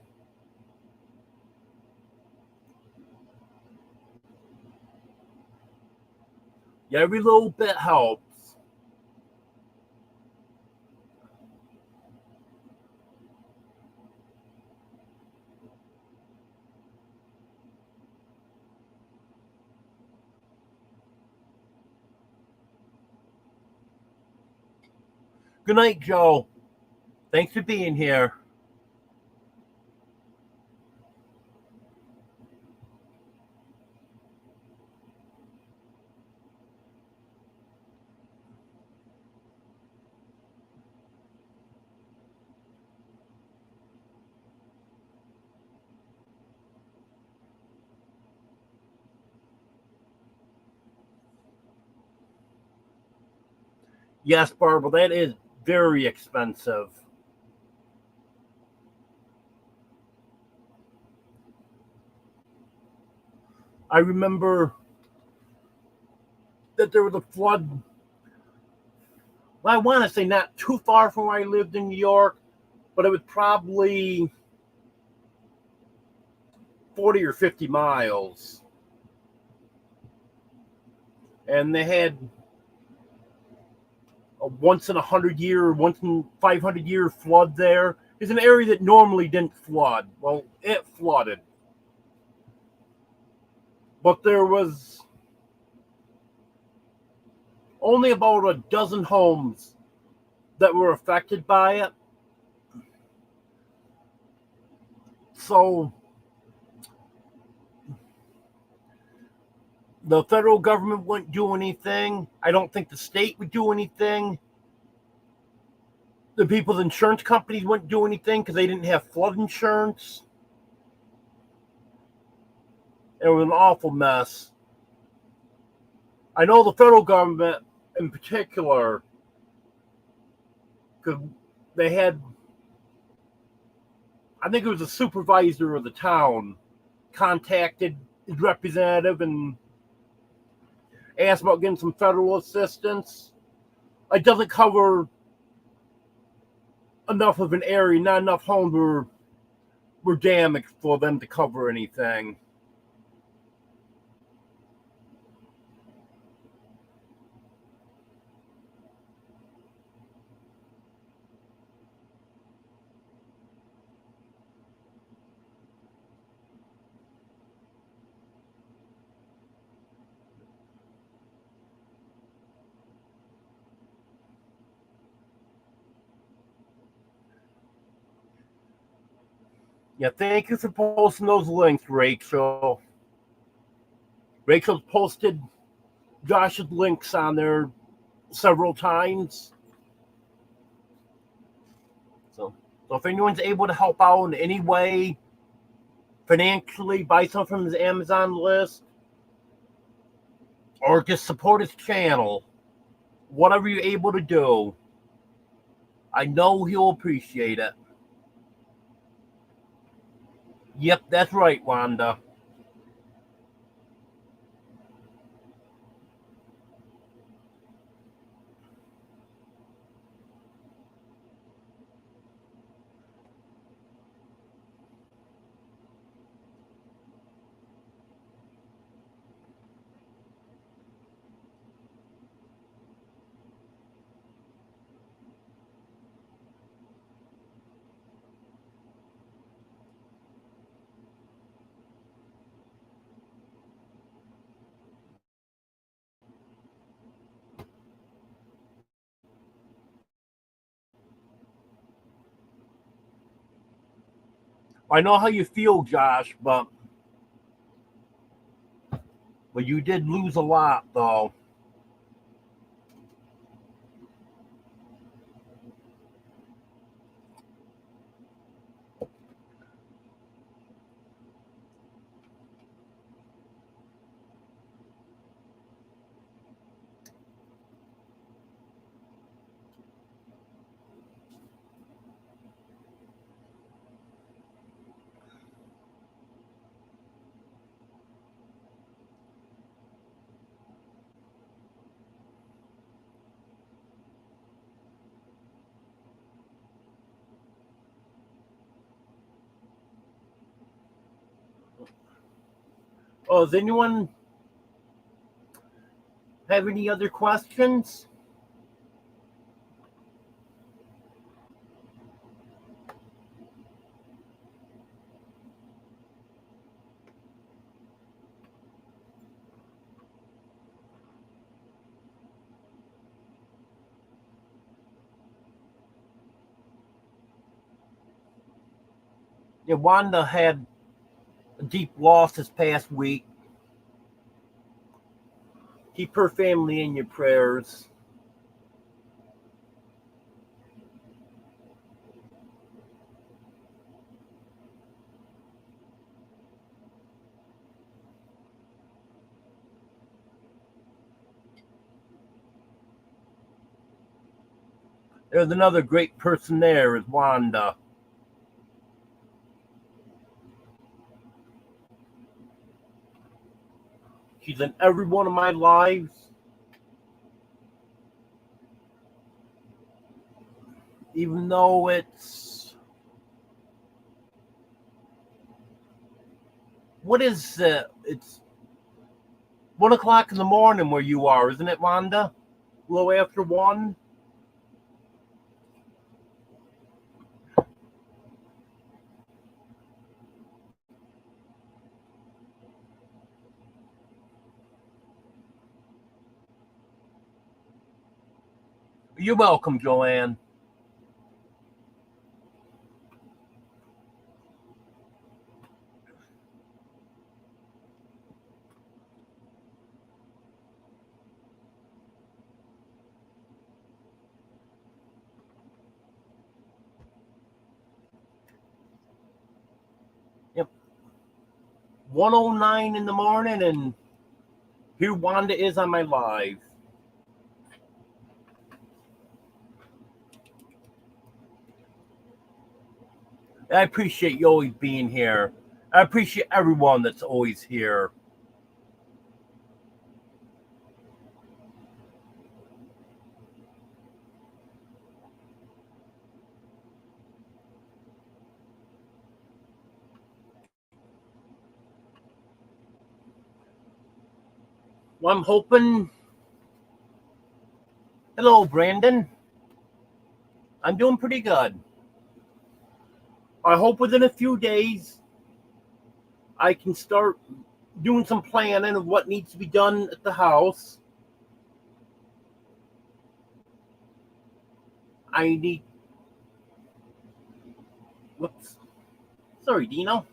Yeah, every little bit helps. Good night, Joe. Thanks for being here. Yes, Barbara, that is very expensive. I remember that there was a flood. Well, I want to say not too far from where I lived in New York, but it was probably 40 or 50 miles. And they had a once in 100 year, once in 500 year flood there. It's an area that normally didn't flood. Well, it flooded. But there was only about a dozen homes that were affected by it. So the federal government wouldn't do anything. I don't think the state would do anything. The people's insurance companies wouldn't do anything because they didn't have flood insurance. It was an awful mess. I know the federal government in particular, because they had, I think it was a supervisor of the town, contacted his representative and asked about getting some federal assistance. It doesn't cover enough of an area, not enough homes were damaged for them to cover anything. Yeah, thank you for posting those links, Rachel. Rachel's posted Josh's links on there several times. So if anyone's able to help out in any way, financially, buy something from his Amazon list, or just support his channel, whatever you're able to do, I know he'll appreciate it. Yep, that's right, Wanda. I know how you feel, Josh, but you did lose a lot, though. Oh, does anyone have any other questions? Yeah, Wanda had a deep loss this past week. Keep her family in your prayers. There's another great person there, is Wanda. She's in every one of my lives, even though what is it's 1 o'clock in the morning where you are, isn't it, Wanda? A little after 1. You're welcome, Joanne. Yep. 1:09 in the morning, and here Wanda is on my live. I appreciate you always being here. I appreciate everyone that's always here. Well, I'm hoping. Hello, Brandon. I'm doing pretty good. I hope within a few days I can start doing some planning of what needs to be done at the house. I need. Whoops. Sorry, Dino.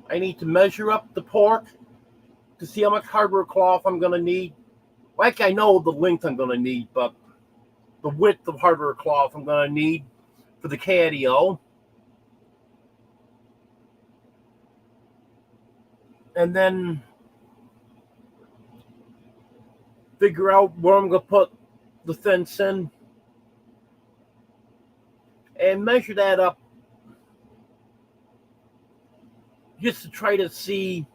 I need to measure up the pork to see how much hardware cloth I'm going to need. Like, I know the length I'm going to need, but the width of hardware cloth I'm going to need for the catio. And then figure out where I'm going to put the fence in and measure that up just to try to see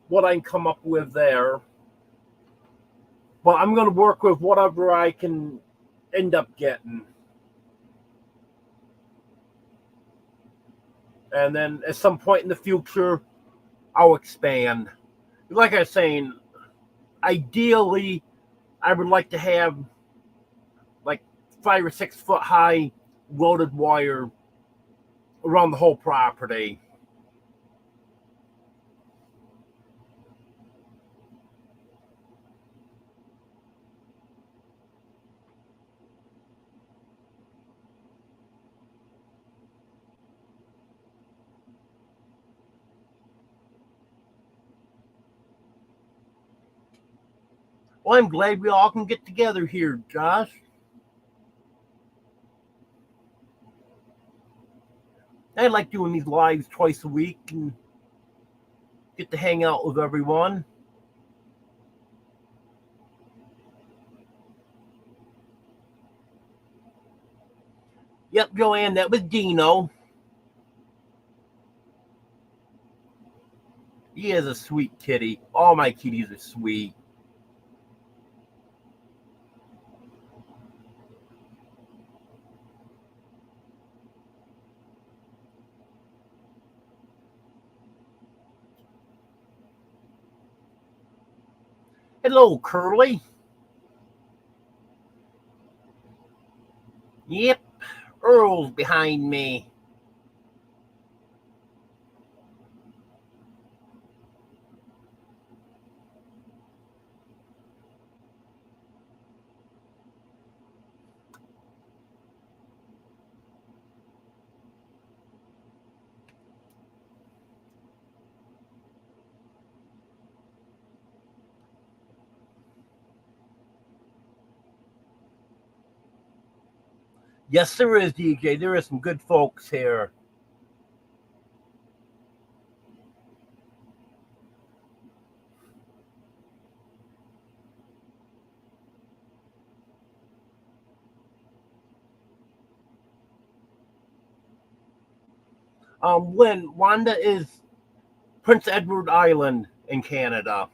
what I can come up with there. But I'm going to work with whatever I can end up getting. And then at some point in the future, I'll expand. Like I was saying, ideally, I would like to have like 5 or 6 foot high loaded wire around the whole property. Well, I'm glad we all can get together here, Josh. I like doing these lives twice a week and get to hang out with everyone. Yep, Joanne, that was Dino. He is a sweet kitty. All my kitties are sweet. Hello, Curly. Yep, Earl's behind me. Yes, there is, DJ. There is some good folks here. Lynn, Wanda is Prince Edward Island in Canada.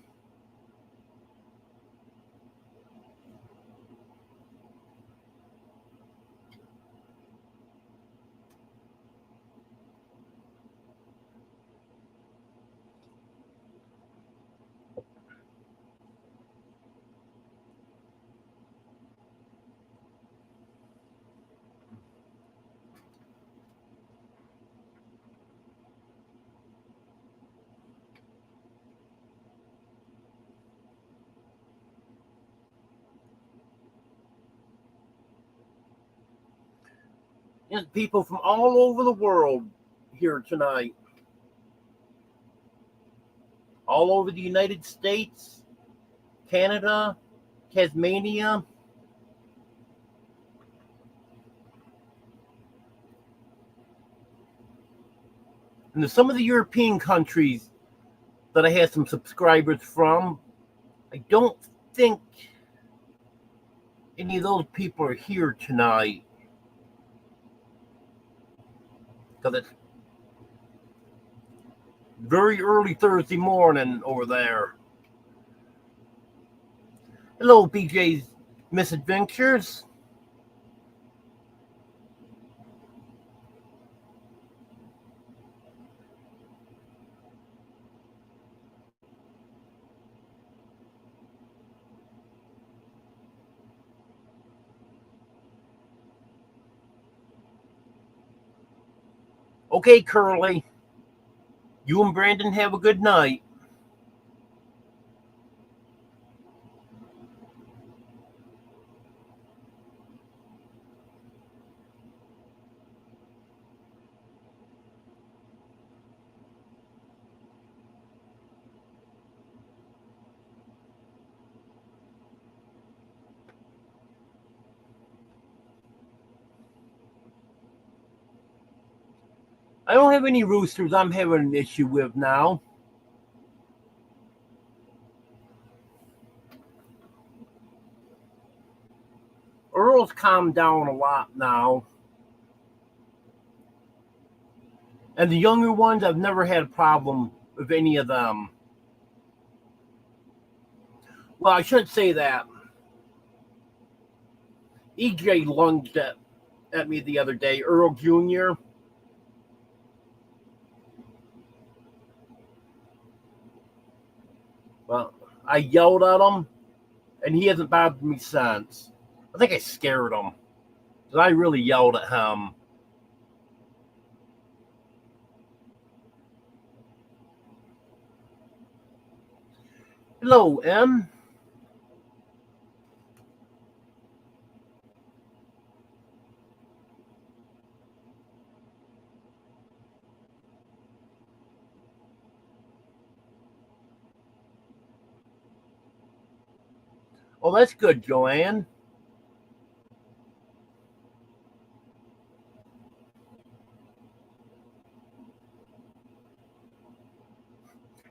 There's people from all over the world here tonight. All over the United States, Canada, Tasmania. And there's some of the European countries that I had some subscribers from. I don't think any of those people are here tonight because it's very early Thursday morning over there. Hello, BJ's Misadventures. Okay, Curly. You and Brandon have a good night. I don't have any roosters I'm having an issue with now. Earl's calmed down a lot now. And the younger ones, I've never had a problem with any of them. Well, I shouldn't say that. EJ lunged at me the other day, Earl Jr. Well, I yelled at him, and he hasn't bothered me since. I think I scared him. Because I really yelled at him. Hello, M. Oh, that's good, Joanne.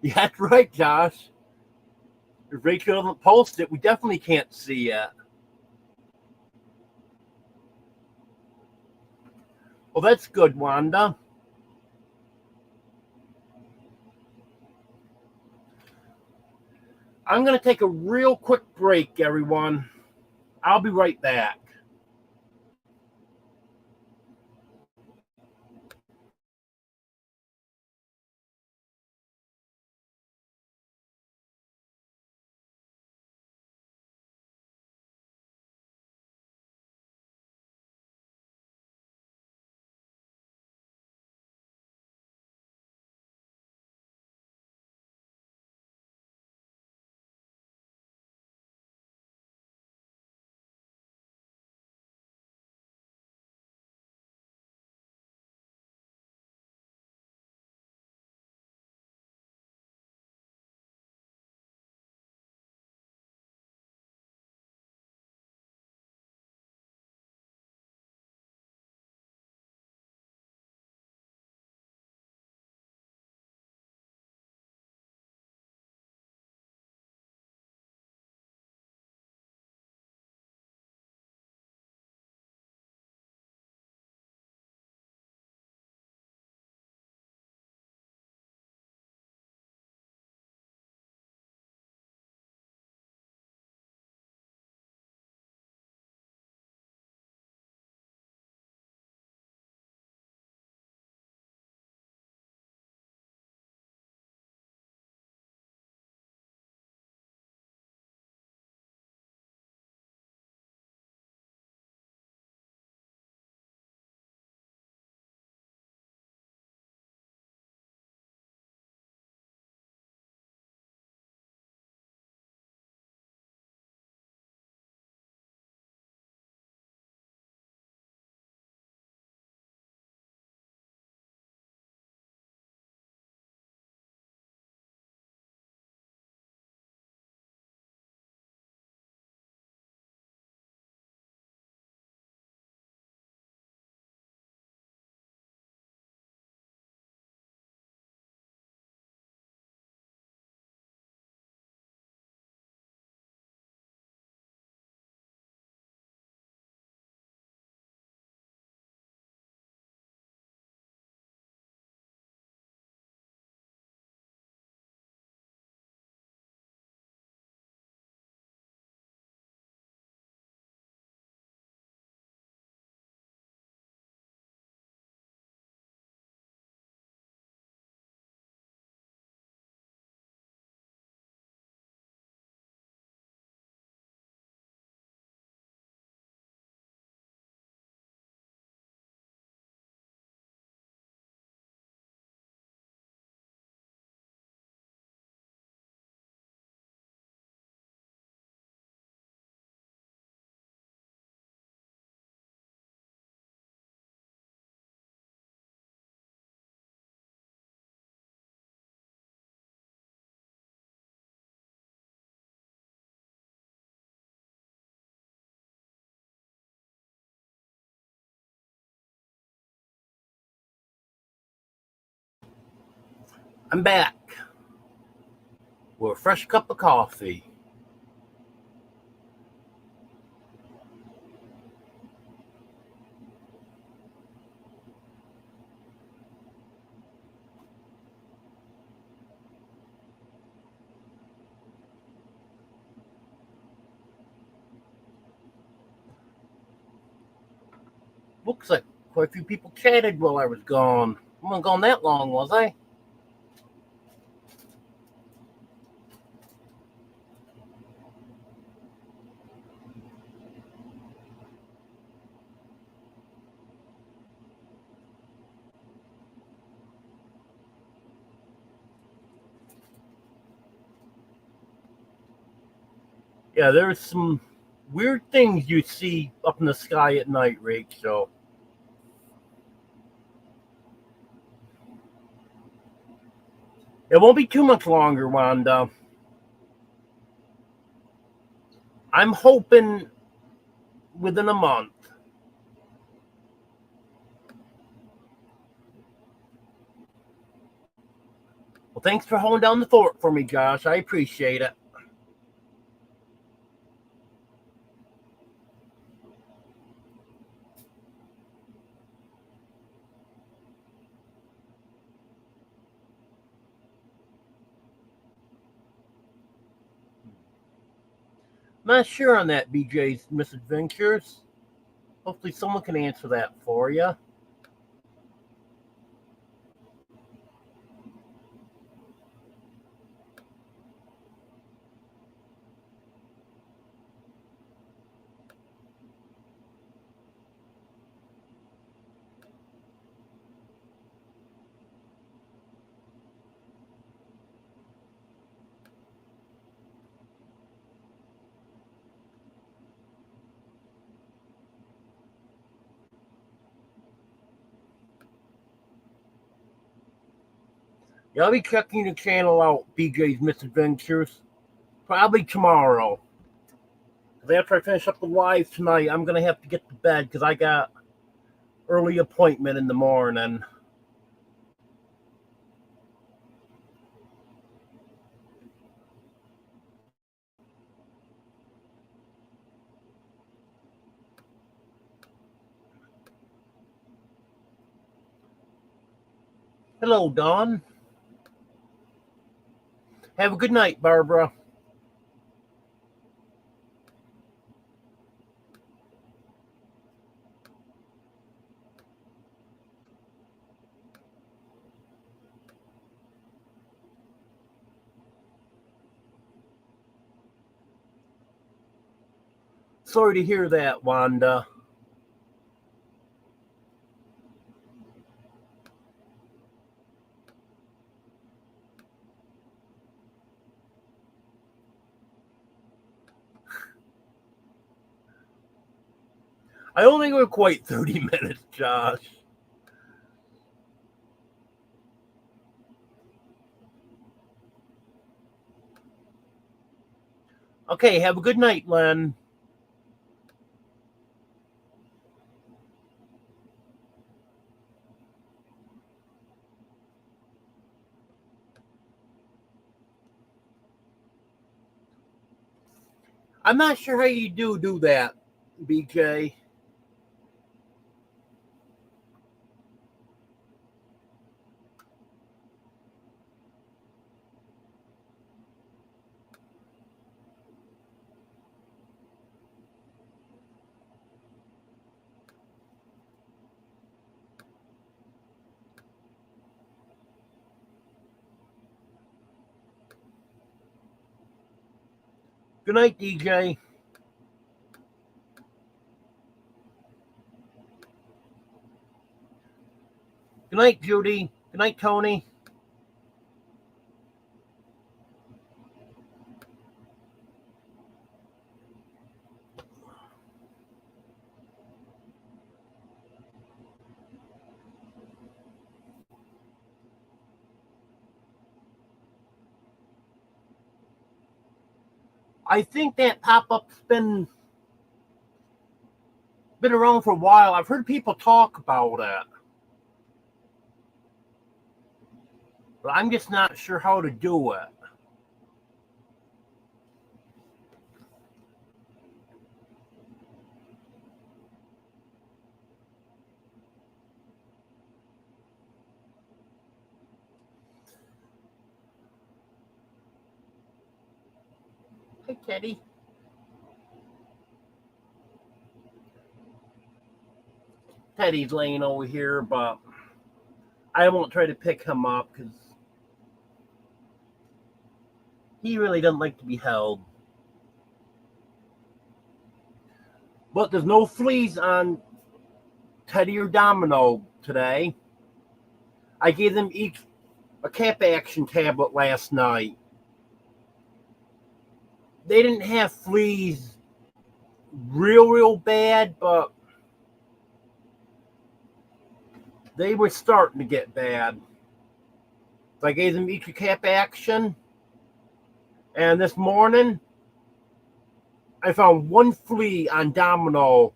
Yeah, that's right, Josh. If Rachel doesn't post it, we definitely can't see it. Well, that's good, Wanda. I'm going to take a real quick break, everyone. I'll be right back. I'm back with a fresh cup of coffee. Looks like quite a few people chatted while I was gone. I wasn't gone that long, was I? Yeah, there's some weird things you see up in the sky at night, Rick, so it won't be too much longer, Wanda. I'm hoping within a month. Well, thanks for holding down the fort for me, Josh. I appreciate it. Not sure on that, BJ's misadventures. Hopefully someone can answer that for you. Yeah, I'll be checking the channel out, BJ's Misadventures, probably tomorrow. Because after I finish up the live tonight, I'm going to have to get to bed because I got early appointment in the morning. Hello, Dawn. Have a good night, Barbara. Sorry to hear that, Wanda. I only went quite 30 minutes, Josh. Okay, have a good night, Len. I'm not sure how you do that, BJ. Good night, DJ. Good night, Judy. Good night, Tony. I think that pop-up's been around for a while. I've heard people talk about it. but I'm just not sure how to do it. Hey, Teddy. Teddy's laying over here, but I won't try to pick him up because he really doesn't like to be held. But there's no fleas on Teddy or Domino today. I gave them each a cap action tablet last night. They didn't have fleas real bad, but they were starting to get bad. So I gave them each a cap action. And this morning, I found one flea on Domino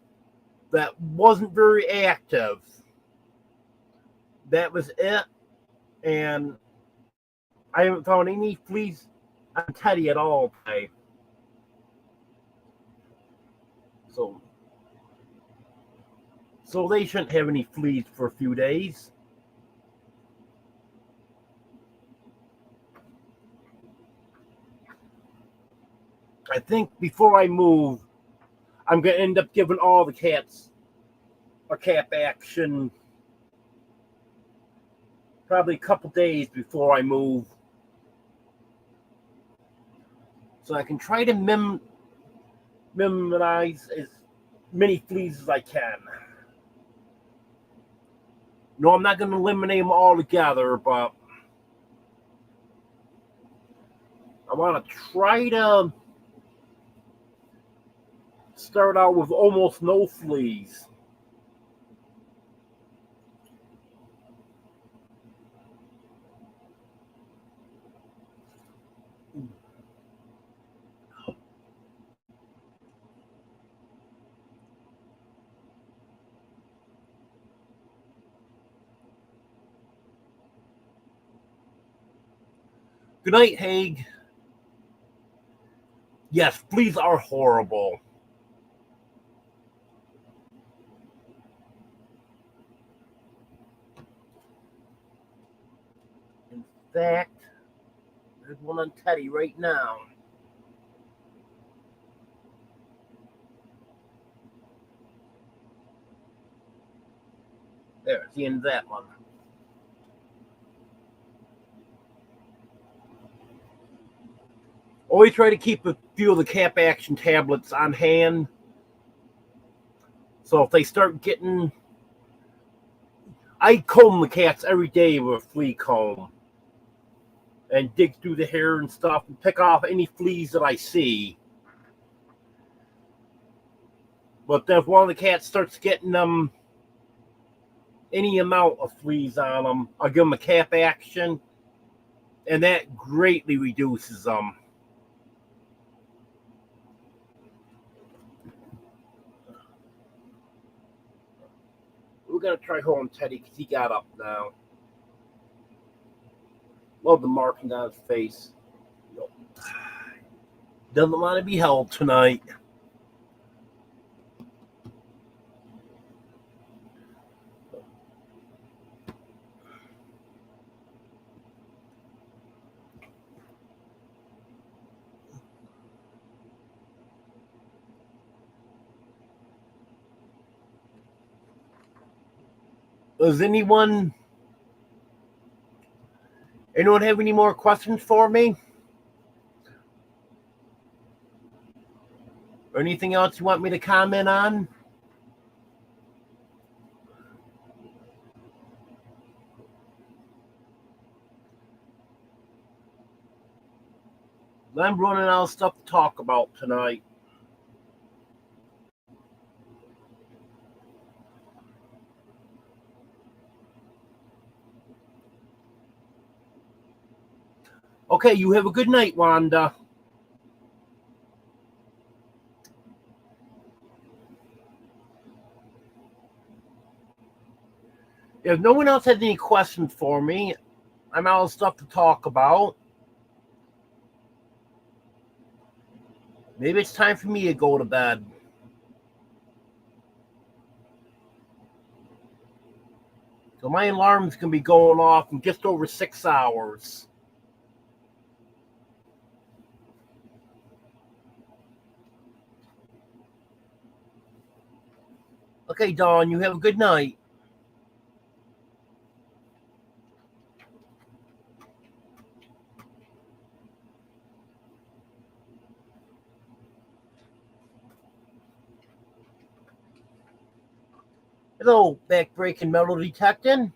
that wasn't very active. That was it. And I haven't found any fleas on Teddy at all today. So they shouldn't have any fleas for a few days. I think before I move, I'm going to end up giving all the cats a cap action probably a couple days before I move. So I can try to minimize as many fleas as I can. No, I'm not going to eliminate them all together, but I want to try to start out with almost no fleas. Good night, Haig. Yes, fleas are horrible. In fact, there's one on Teddy right now. There's the end of that one. Always try to keep a few of the cap action tablets on hand. So if they start getting... I comb the cats every day with a flea comb. And dig through the hair and stuff and pick off any fleas that I see. But then if one of the cats starts getting them any amount of fleas on them, I'll give them a cap action. And that greatly reduces them. We're going to try holding Teddy because he got up now. Love the marking on his face. Nope. Doesn't want to be held tonight. Does anyone have any more questions for me? Or anything else you want me to comment on? I'm running out of stuff to talk about tonight. Okay, you have a good night, Wanda. If no one else has any questions for me, I'm out of stuff to talk about. Maybe it's time for me to go to bed. So my alarm's going to be going off in just over 6 hours. Okay, Dawn, you have a good night. Hello, backbreaking metal detecting.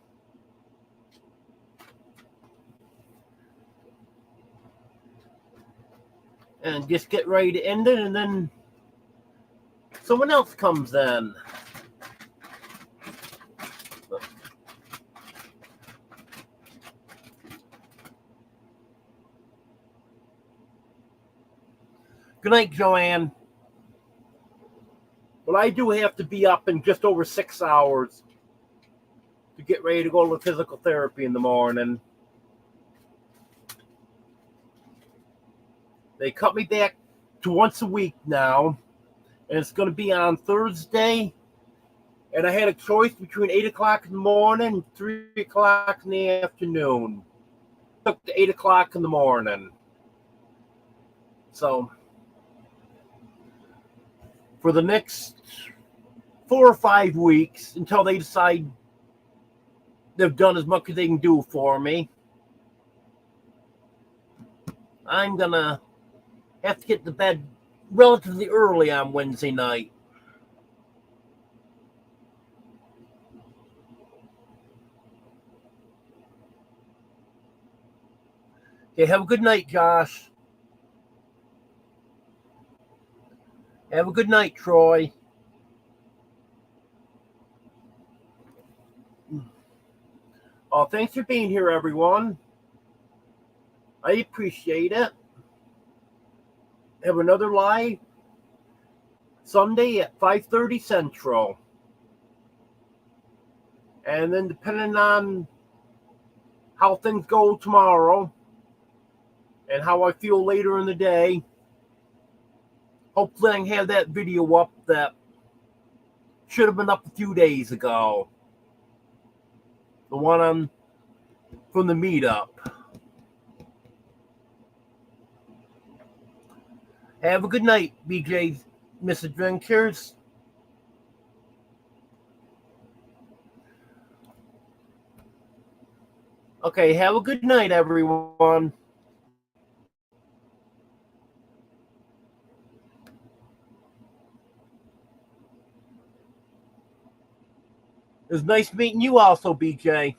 And just get ready to end it, and then someone else comes in. Good night, Joanne. But I do have to be up in just over 6 hours to get ready to go to physical therapy in the morning. They cut me back to once a week now, and it's going to be on Thursday. And I had a choice between 8 o'clock in the morning and 3 o'clock in the afternoon. I took to 8 o'clock in the morning. So, for the next 4 or 5 weeks, until they decide they've done as much as they can do for me, I'm going to have to get to bed relatively early on Wednesday night. Okay, have a good night, Josh. Have a good night, Troy. Oh, thanks for being here, everyone. I appreciate it. Have another live Sunday at 5:30 Central. And then depending on how things go tomorrow and how I feel later in the day, hopefully I can have that video up that should have been up a few days ago. The one from the meetup. Have a good night, BJ's Misadventures. Okay, have a good night, everyone. It was nice meeting you also, BJ.